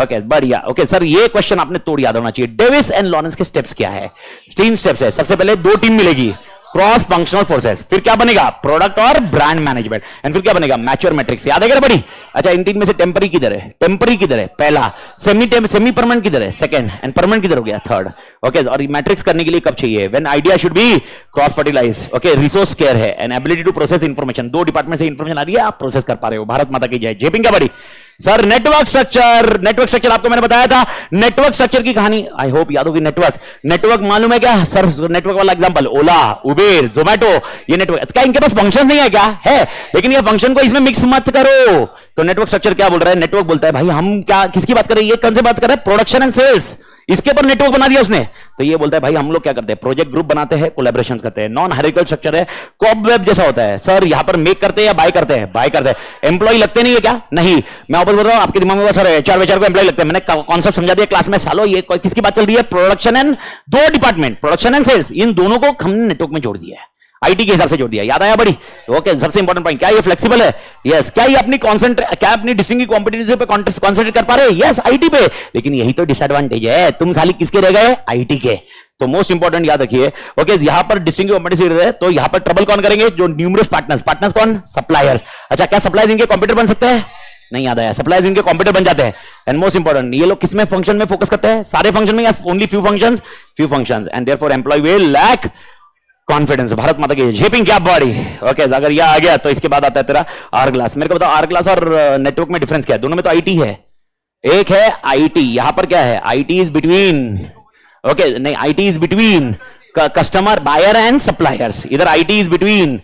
S1: ओके बढ़िया। ओके सर, ये क्वेश्चन आपने तोड़ याद होना चाहिए। डेविस एंड लॉरेंस के स्टेप्स क्या है? 3 स्टेप्स है। सबसे पहले 2 टीम मिलेगी, क्रॉस फंक्शनल फोर्सेस, फिर क्या बनेगा? प्रोडक्ट और ब्रांड मैनेजमेंट, एंड फिर क्या बनेगा? Mature matrix. याद है क्या बड़ी? अच्छा, इन 3 में से टेम्परी किधर है? टेम्परी किधर है? पहला। सेमी परमानेंट किधर है? सेकंड। एंड परमानेंट किधर हो गया? थर्ड। ओके, और मैट्रिक्स करने के लिए कब चाहिए? When idea should be cross fertilise. Okay, resource care है and ability to process information. 2 department से इंफॉर्मेशन आ रही है, आप प्रोसेस कर पा रहे हो। भारत माता की जय। जेपिंग क्या बड़ी? सर नेटवर्क स्ट्रक्चर आपको मैंने बताया था। नेटवर्क स्ट्रक्चर की कहानी आई होप याद होगी। नेटवर्क मालूम है क्या सर? नेटवर्क वाला एग्जांपल, ओला, उबेर, जोमेटो, ये नेटवर्क। क्या इनके पास फंक्शन नहीं है क्या? है, लेकिन ये फंक्शन को इसमें मिक्स मत करो। तो नेटवर्क स्ट्रक्चर क्या बोल रहा है? नेटवर्क बोलता है भाई हम क्या किसकी बात कर रहे हैं? ये कौन से बात कर रहे हैं? Production and sales. इसके ऊपर नेटवर्क बना दिया उसने। तो ये बोलता है भाई हम लोग क्या करते हैं? प्रोजेक्ट ग्रुप बनाते हैं, कोलैबोरेशन करते हैं। नॉन हायरार्किकल स्ट्रक्चर है, कॉबवेब जैसा होता है। सर यहां पर मेक करते हैं या बाय करते हैं? बाय करते हैं। एम्प्लॉय लगते नहीं है क्या? नहीं। मैं वापस बोल रहा हूं, आपके दिमाग में सर HR को एम्प्लॉय लगते हैं। मैंने कॉन्सेप्ट समझा दिया क्लास में। सालो ये किसकी बात चल रही है? Production and 2 department, production and sales, इन दोनों को हमने नेटवर्क में जोड़ दिया है, आईटी के हिसाब से जोड़ दिया। याद आया बड़ी? ओके, सबसे इंपॉर्टेंट पॉइंट, क्या ये फ्लेक्सिबल है? यस। क्या ये अपनी डिस्टिंक्टिव कॉम्पिटिटिव पे कॉन्सेंट्रेट कर पा रहे हैं? यस, आईटी पे। लेकिन यही तो डिसएडवांटेज है, तुम साली किसके रह गए? आईटी के। तो मोस्ट इंपॉर्टेंट याद रखिए। ओके, यहां पर डिस्टिंक्टिव कॉम्पिटिटिव है, तो यहां पर ट्रबल कौन करेंगे? जो न्यूमरस पार्टनर्स कौन? सप्लायर्स। अच्छा, क्या सप्लायर्स इनके कॉम्पिटिटर बन सकते हैं? नहीं याद आया, सप्लायर्स इनके कॉम्पिटिटर बन जाते हैं। एंड मोस्ट इंपॉर्टेंट, ये लोग किसमें फंक्शन में फोकस करते हैं? सारे फंक्शन में या only few functions? And therefore employ will lack confidence. Bharat माता की जेपिंग क्या बॉडी। ओके, अगर ये आ गया तो इसके बाद आता है तेरा आर ग्लास। मेरे को बताओ आर ग्लास और नेटवर्क में डिफरेंस क्या है? दोनों में तो आईटी है। एक है आईटी, यहां पर क्या है? आईटी इज बिटवीन, ओके नहीं, IT is between customer, buyer and suppliers. इधर IT is between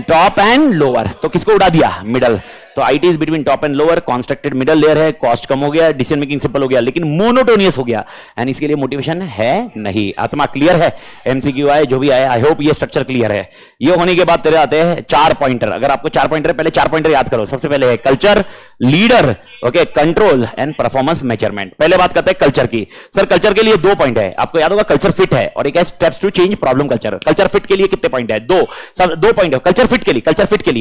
S1: top and lower. तो किसको उड़ा दिया? मिडल। तो IT is between top and lower, constructed middle layer है, कॉस्ट कम हो गया, डिसीजन मेकिंग सिंपल हो गया, लेकिन मोनोटोनियस हो गया। एंड इसके लिए मोटिवेशन है नहीं। आत्मा क्लियर है? एमसीक्यू आए जो भी आए, आई होप ये स्ट्रक्चर क्लियर है। ये होने के बाद तेरे आते हैं 4 पॉइंटर। अगर आपको 4 पॉइंटर है, पहले 4 पॉइंटर याद करो। सबसे पहले है culture, leader, okay, control and performance measurement. पहले बात करते हैं कल्चर की। सर कल्चर के लिए 2 पॉइंट है, आपको याद होगा। कल्चर फिट है और एक है steps to change problem culture. Culture fit के लिए कितने पॉइंट है? 2 पॉइंट है कल्चर फिट के लिए। कल्चर फिट के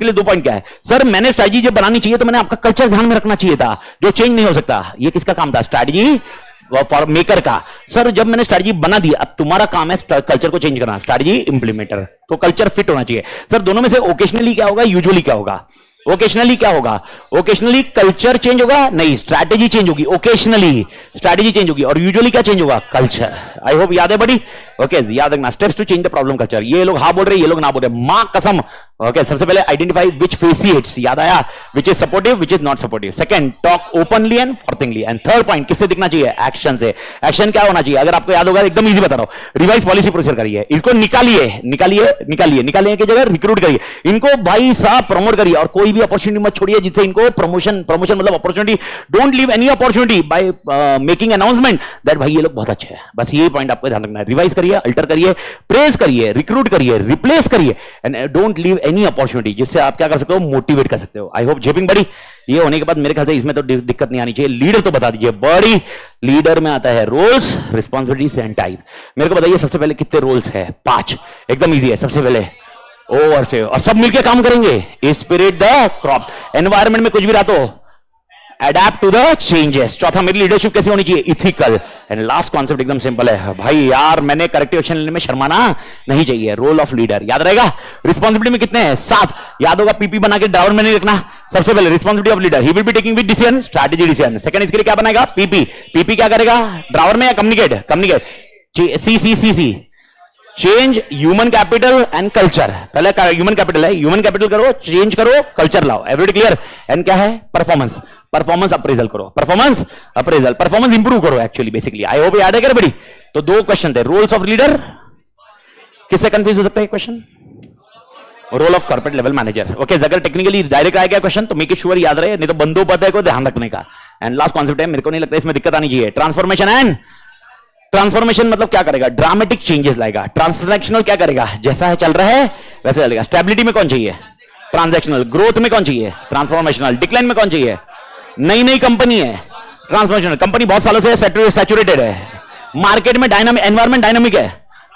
S1: लिए 2 पॉइंट क्या है? सर मैंने स्ट्रैटेजी जब बनानी चाहिए तो मैंने आपका कल्चर ध्यान में रखना चाहिए था, जो चेंज नहीं हो सकता। ये किसका काम था? स्ट्रैटेजी फॉर मेकर का। सर जब मैंने स्ट्रैटेजी बना दी, अब तुम्हारा काम है कल्चर को चेंज करना, स्ट्रैटेजी इंप्लीमेंटर। तो कल्चर फिट होना चाहिए। सर दोनों में से ओकेशनली क्या होगा, यूजुअली क्या होगा? ओकेशनली क्या होगा? ओकेशनली कल्चर चेंज होगा, नहीं स्ट्रैटेजी चेंज होगी। ओकेशनली स्ट्रैटेजी चेंज होगी और यूजुअली क्या चेंज होगा? कल्चर। आई होप याद है बड़ी? ओके, याद रखना, steps to change the problem culture. ये लोग हाँ बोल रहे, ये लोग ना बोल रहे, मां कसम। ओके, सबसे पहले आइडेंटिफाई विच फेसिएट्स, याद आया, which is supportive, which is not supportive. Second, talk openly and forthrightly. And third point किससे दिखना चाहिए? एक्शन से। एक्शन क्या होना चाहिए? अगर आपको याद होगा, एकदम इजी बता रहा हूं, रिवाइज पॉलिसी प्रोसीजर करिए, इसको निकालिए की जगह रिक्रूट करिए, इनको भाई साहब प्रमोट करिए, और कोई भी अपॉर्चुनिटी मत छोड़िए जिससे इनको प्रमोशन मतलब opportunity, don't leave any opportunity by making announcement that भाई ये लोग बहुत अच्छे हैं। बस ये पॉइंट आपको ध्यान रखना है। रिवाइज करिए, अल्टर करिए, प्रेस करिए, रिक्रूट करिए, रिप्लेस करिए, and don't leave any opportunity, जिससे आप क्या कर सकते हो? मोटिवेट कर सकते हो। आई होप जेपिंग बड़ी। ये होने के बाद मेरे ख्याल से इसमें तो दिक्कत नहीं आनी चाहिए। लीडर तो बता दीजिए बड़ी। लीडर में आता है रोल्स, रिस्पॉन्सिबिलिटीज एंड टाइप। मेरे को बताइए सबसे पहले कितने रोल्स है? 5। एकदम इजी है। सबसे पहले ओवर से, और सब मिलकर काम करेंगे। स्पिरिट द क्रॉप, एनवायरमेंट में कुछ भी रहा तो अडेप्ट टू द चेंजेस। चौथा, मेरी लीडरशिप कैसी होनी चाहिए? इथिकल। एंड लास्ट कॉन्सेप्ट एकदम सिंपल है भाई यार, मैंने करेक्टिव एक्शन लेने में शर्माना नहीं चाहिए। रोल ऑफ लीडर याद रहेगा। रिस्पॉन्सिबिलिटी में कितने हैं? 7। याद होगा, पीपी बना के ड्राइवर में नहीं रखना। सबसे पहले responsibility of leader, he will be taking with decision, strategy decision. Second, इसके लिए क्या बनाएगा? पीपी। पीपी क्या करेगा? ड्राइवर में या communicate. See change human capital and culture. पहले ह्यूमन कैपिटल है, ह्यूमन कैपिटल करो, चेंज करो, कल्चर लाओ। Everybody clear? एंड क्या है? परफॉर्मेंस अप्रेजल करो, परफॉर्मेंस इंप्रूव करो एक्चुअली बेसिकली। आई होप याद है क्या बड़ी? तो 2 क्वेश्चन थे। रोल्स ऑफ लीडर, किससे कंफ्यूज हो सकता है question? Role of corporate level manager. Okay, अगर टेक्निकली डायरेक्ट आया गया क्वेश्चन तो मेक इट श्योर याद रहे, नहीं तो बंदोबस्त को ध्यान रखने का। एंड लास्ट कॉन्सेप्ट है, मेरे को नहीं लगता इसमें दिक्कत आनी चाहिए, ट्रांसफॉर्मेशन मतलब क्या करेगा? ड्रामेटिक चेंजेस लाएगा। ट्रांसफॉर्मेशनल क्या करेगा? जैसा है चल रहा है वैसे चलेगा। स्टेबिलिटी में कौन चाहिए? ट्रांजैक्शनल। ग्रोथ में कौन चाहिए? ट्रांसफॉर्मेशनल। डिक्लाइन में कौन चाहिए? नई नई कंपनी है, ट्रांसफॉर्मेशनल। कंपनी बहुत सालों से सैचुरेटेड है, मार्केट में डायनामिक एनवायरमेंट डायनामिक है,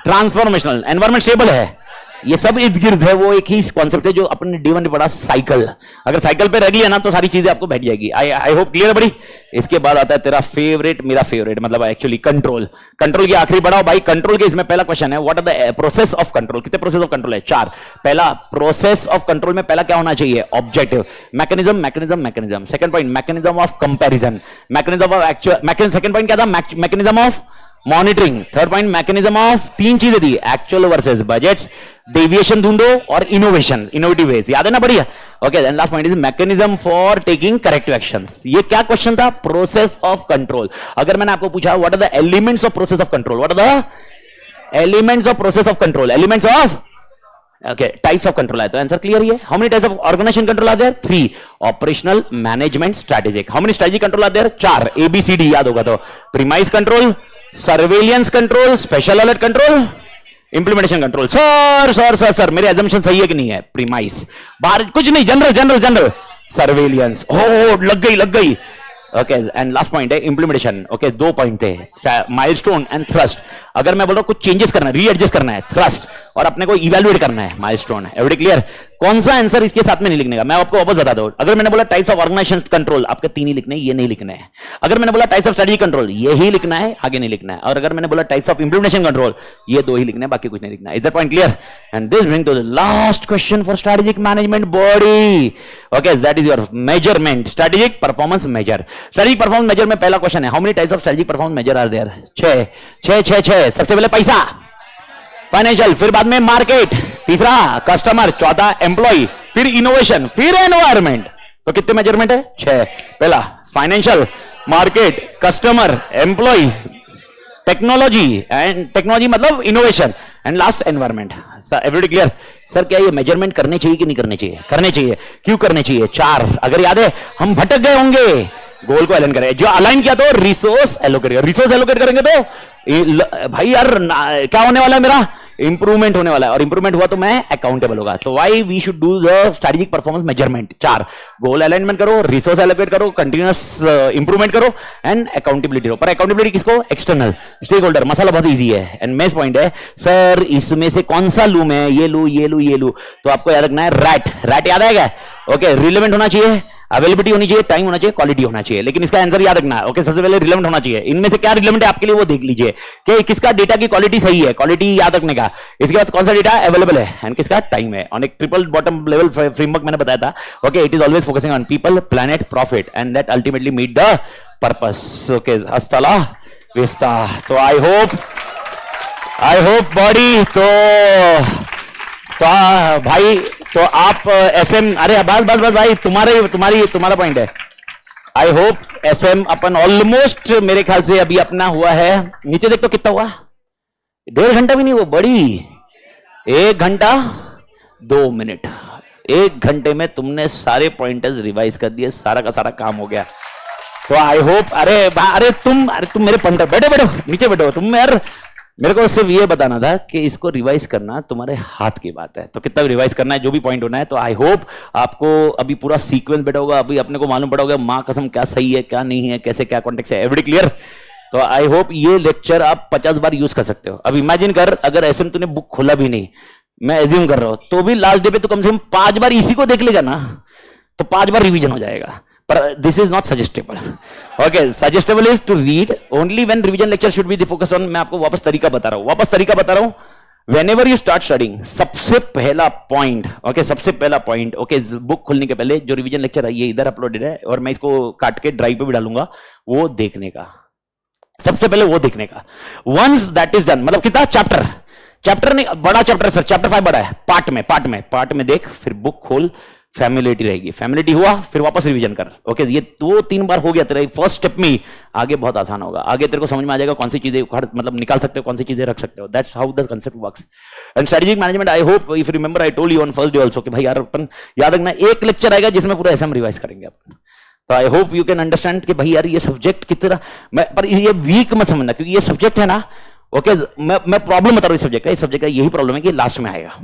S1: ट्रांसफॉर्मेशनल। एनवायरमेंट स्टेबल है, ये सब इर्द गिर्द है। वो एक ही कॉन्सेप्ट है जो अपने D1 में पढ़ा, साइकिल। अगर साइकिल पे रह गया ना तो सारी चीजें आपको बैठ जाएगी। आई होप क्लियर है बड़ी। इसके बाद आता है तेरा फेवरेट, मेरा फेवरेट मतलब एक्चुअली कंट्रोल। कंट्रोल की आखिरी पढ़ाओ भाई। कंट्रोल के इसमें पहला क्वेश्चन है, what are the process of control. कितने प्रोसेस ऑफ कंट्रोल है? 4। पहला प्रोसेस ऑफ कंट्रोल में पहला क्या होना चाहिए? Objective. Mechanism mechanism mechanism. Second point mechanism of comparison. Mechanism of actual. Second point क्या था? Mechanism of monitoring. Third point mechanism of, 3 चीजें दी, एक्चुअल वर्सेस बजट्स, डेविएशन ढूंढो और इनोवेशन, इनोवेटिव वेज। याद है ना? बढ़िया। Okay, then last point is mechanism for taking corrective actions. ये क्या क्वेश्चन था? Process of control. अगर मैंने आपको पूछा what are the elements of process of control, what are the elements of process of control, elements of okay types of control है, तो आंसर क्लियर ही है। How many types of organisation control are there? 3। Operational, management, strategic. How many strategic control are there? 4। ABCD याद होगा तो। Premise control, surveillance control, special alert control, implementation control. Sir sir sir sir मेरे एजम्पशन सही है कि नहीं है? प्रीमाइस, बाहर कुछ नहीं, जनरल जनरल जनरल। सर्वेलियंस, ओ लग गई लग गई। ओके, एंड लास्ट पॉइंट है इंप्लीमेंटेशन। ओके, 2 पॉइंट थे, माइलस्टोन एंड थ्रस्ट। अगर मैं बोल रहा हूं कुछ चेंजेस करना है, रीएडजस्ट करना है, थ्रस्ट, और अपने को इवैल्यूएट करना है, माइलस्टोन। Every clear? कौन सा आंसर इसके साथ में नहीं लिखने का, मैं आपको वापस बता दूं। अगर मैंने बोला टाइप्स ऑफ ऑर्गेनाइजेशन कंट्रोल, आपके 3 ही लिखने हैं, ये नहीं लिखने हैं। अगर मैंने बोला टाइप्स ऑफ स्ट्रेटजी कंट्रोल, ये ही लिखना है, आगे नहीं लिखना है। और अगर मैंने बोला टाइप्स ऑफ इंप्लीमेंटेशन कंट्रोल, ये 2 ही लिखने हैं, बाकी कुछ नहीं लिखना है। Is that point clear? And this bring to the last question for strategic management body. Okay, that is your measurement, strategic performance measure. Strategic performance measure में पहला क्वेश्चन है, how many types of strategic performance measure are there? 6। सबसे पहले पैसा, फाइनेंशियल, फिर बाद में मार्केट, तीसरा कस्टमर, चौथा एम्प्लॉय, फिर इनोवेशन, फिर एनवायरमेंट। तो कितने मेजरमेंट है? 6। पहला financial, market, customer, employ, technology, and technology मतलब innovation, and last environment. Everybody clear? Sir क्या ये मेजरमेंट करने चाहिए कि नहीं करने चाहिए? करने चाहिए। क्यों करने चाहिए? 4। अगर याद है हम भटक गए होंगे, गोल को अलाइन करें, जो अलाइन किया तो रिसोर्स एलोकेट, रिसोर्स एलोकेट करेंगे तो भाई यार क्या होने वाला है? मेरा इंप्रूवमेंट होने वाला है, और इंप्रूवमेंट हुआ तो मैं अकाउंटेबल होगा। तो why we should do the strategic performance measurement? 4, goal alignment करो, रिसोर्स एलोकेट करो, कंटिन्यूअस इंप्रूवमेंट करो, एंड अकाउंटेबिलिटी करो। पर अकाउंटेबिलिटी किसको? External stake holder. मसाला बहुत इजी है। एंड मेन पॉइंट है सर इसमें से कौन सा लू मैं? ये लू, ये लू, ये लू। तो आपको याद रखना है रैट। रैट याद आएगा? ओके, रिलेवेंट होना चाहिए, अवेलेबिलिटी होनी चाहिए, टाइम होना चाहिए, क्वालिटी होना चाहिए। लेकिन इसका आंसर याद रखना है। ओके, सबसे पहले रिलेवेंट होना चाहिए। इनमें से क्या रिलेवेंट है आपके लिए वो देख लीजिए कि किसका डेटा की क्वालिटी सही है, क्वालिटी याद रखने का। इसके बाद कौन सा डेटा अवेलेबल है एंड किसका टाइम है। ऑन एक ट्रिपल बॉटम लेवल फ्रेमवर्क मैंने बताया था। Okay, it is always focusing on people, planet, profit, and that ultimately meet the purpose. Okay, हस्तला विस्ता। तो आई होप बॉडी तो भाई तो आप एसएम, अरे बस बस बस भाई, तुम्हारा पॉइंट है। आई होप एसएम अपन ऑलमोस्ट मेरे ख्याल से अभी अपना हुआ है। नीचे देख तो कितना हुआ? 1.5 घंटा भी नहीं, वो बड़ी 1 घंटा 2 मिनट। 1 घंटे में तुमने सारे पॉइंटर्स रिवाइज कर दिए, सारा का सारा काम हो गया। तो आई होप अरे तुम मेरे पॉइंटर बैठो नीचे बैठो। तुम यार मेरे को सिर्फ ये बताना था कि इसको रिवाइज करना तुम्हारे हाथ की बात है। तो कितना रिवाइज करना है, जो भी पॉइंट होना है। तो आई होप आपको अभी पूरा सीक्वेंस बैठा होगा, अभी अपने को मालूम पड़ा होगा माँ कसम क्या सही है क्या नहीं है, कैसे क्या कॉन्टेक्स्ट है। Everybody clear? तो आई होप ये लेक्चर आप 50 बार यूज कर सकते हो। अब इमेजिन कर, अगर ऐसे में तूने बुक खोला भी नहीं, मैं एज्यूम कर रहा हूं, तो भी लास्ट डे पे तो कम से कम 5 बार इसी को देख लेगा ना, तो 5 बार रिवीजन हो जाएगा। पर this is not suggestable. Okay, suggestable is to read only when revision lecture should be the focus on. मैं आपको वापस तरीका बता रहा हूं। Whenever you start studying, सबसे पहला पॉइंट, ओके, सबसे पहला पॉइंट, ओके, बुक खोलने के पहले जो रिवीजन लेक्चर है ये इधर अपलोडेड है, और मैं इसको काट के ड्राइव पे भी डालूंगा, वो देखने का, सबसे पहले वो देखने का। वंस दैट इज डन, मतलब कितना चैप्टर नहीं, बड़ा चैप्टर सर, चैप्टर 5 बड़ा है, पार्ट में देख, फिर बुक खोल, फैमिलिटी रहेगी, फैमिलिटी हुआ, फिर वापस रिवीजन कर। ओके, ये 2-3 बार हो गया तेरा फर्स्ट स्टेप में, आगे बहुत आसान होगा। आगे तेरे को समझ में आ जाएगा कौन सी चीजें मतलब निकाल सकते हो, कौन सी चीजें रख सकते हो। That's how the concept works. And strategic management, I hope if remember I told you on first day also कि भाई यार अपन याद रखना, एक लेक्चर आएगा जिसमें पूरा एसएम रिवाइज करेंगे अपन। तो I hope you can understand कि भाई यार ये सब्जेक्ट कितना, पर ये वीक मत समझना, क्योंकि ये सब्जेक्ट है ना। ओके, मैं प्रॉब्लम बता रहा हूँ इस सब्जेक्ट का, यही प्रॉब्लम है कि लास्ट में आएगा।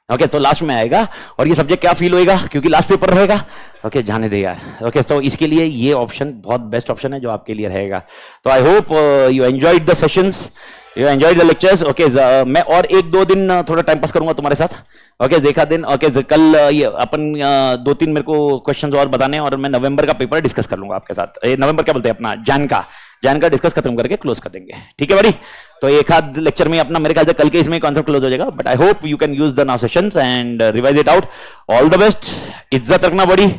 S1: ओके तो लास्ट में आएगा और ये सब्जेक्ट क्या फील होएगा क्योंकि लास्ट पेपर रहेगा। ओके जाने दे यार। ओके तो इसके लिए ये ऑप्शन बहुत बेस्ट ऑप्शन है जो आपके लिए रहेगा। तो I hope you enjoyed the sessions, you enjoyed the lectures. Okay मैं और 1-2 दिन थोड़ा टाइम पास करूंगा तुम्हारे साथ। ओके देखा दिन। ओके कल ये अपन 2-3 मेरे को क्वेश्चंस और बताने और मैं नवंबर का पेपर डिस्कस कर लूंगा आपके साथ। ये नवंबर क्या बोलते हैं अपना जैन का डिस्कस खत्म करके क्लोज कर देंगे। ठीक है बड़ी। तो एक आध लेक्चर में अपना मेरे ख्याल से कल के इसमें कॉन्सेप्ट क्लोज हो जाएगा। But I hope you can use the now sessions and revise it out. All the best. इज्जत रखना बड़ी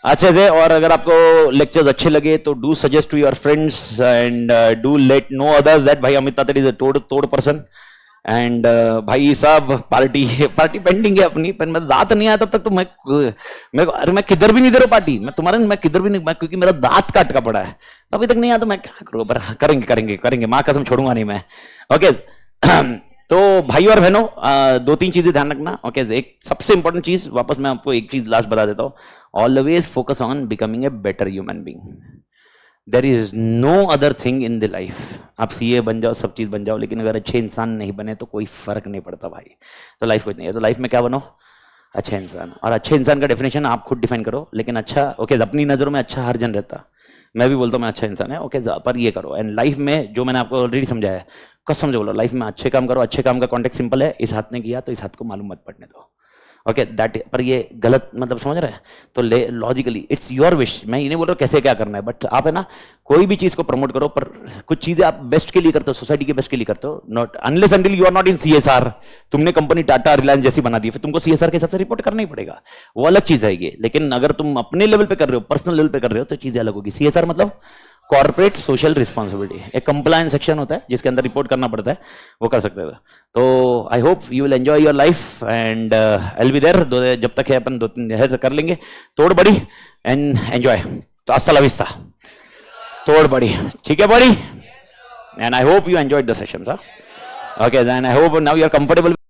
S1: अच्छे से। और अगर आपको लेक्चर्स अच्छे लगे तो do suggest to your friends and do let know others that भाई अमित तातड़ इज अ तोड़ पर्सन एंड भाई साहब पार्टी पेंडिंग है अपनी। पर मैं दांत नहीं आया तब तक तो मैं किधर भी नहीं दे रहा पार्टी। मैं किधर भी नहीं, क्योंकि मेरा दांत काट का पड़ा है तो अभी तक नहीं आया तो मैं क्या करूँ। पर करेंगे माँ कसम छोड़ूंगा नहीं मैं। ओके तो भाई और बहनों 2-3 चीजें ध्यान रखना। ओके एक सबसे इंपॉर्टेंट चीज वापस मैं आपको एक चीज लास्ट बता देता हूँ। Always focus on becoming a better human being. There is no other thing in the life. आप सीए बन जाओ, सब चीज बन जाओ, लेकिन अगर अच्छे इंसान नहीं बने तो कोई फर्क नहीं पड़ता भाई। तो लाइफ कुछ नहीं है। तो लाइफ में क्या बनो? अच्छे इंसान। और अच्छे इंसान का डेफिनेशन आप खुद डिफाइन करो। लेकिन अच्छा ओके अपनी नजरों में अच्छा हर जन रहता। मैं भी बोलता हूँ मैं अच्छा इंसान है। ओके पर ये करो एंड लाइफ में जो मैंने आपको ऑलरेडी समझाया है कसम से बोलो लाइफ में अच्छे काम करो। अच्छे काम का कॉन्टेक्ट सिंपल है। इस हाथ ने किया तो इस हाथ को मालूम मत पड़ने दो। ओके दैट पर ये गलत मतलब समझ रहे हैं। तो लॉजिकली इट्स योर विश। मैं ये नहीं बोल रहा कैसे क्या करना है, बट आप है ना कोई भी चीज को प्रमोट करो। पर कुछ चीजें आप बेस्ट के लिए करते हो, सोसाइटी के बेस्ट के लिए करते हो। Not unless until you are not in CSR. तुमने कंपनी टाटा रिलायंस जैसी बना दी फिर तुमको सीएसआर के हिसाब से रिपोर्ट करना ही पड़ेगा, वो अलग चीज है ये। लेकिन अगर तुम अपने लेवल पे कर रहे हो, पर्सनल लेवल पे कर रहे हो तो चीजें अलग होगी। सीएसआर मतलब कॉर्पोरेट सोशल रिस्पॉन्सिबिलिटी, एक कंप्लायंस सेक्शन होता है जिसके अंदर रिपोर्ट करना पड़ता है, वो कर सकते हो। तो I hope you will enjoy your life and I will be there. जब तक है अपन 2-3 कर लेंगे तोड़ बड़ी एंड एंजॉय। तो हasta la vista तोड़ बड़ी। ठीक है बड़ी। And I hope you enjoyed the session. Okay and I hope now you are comfortable.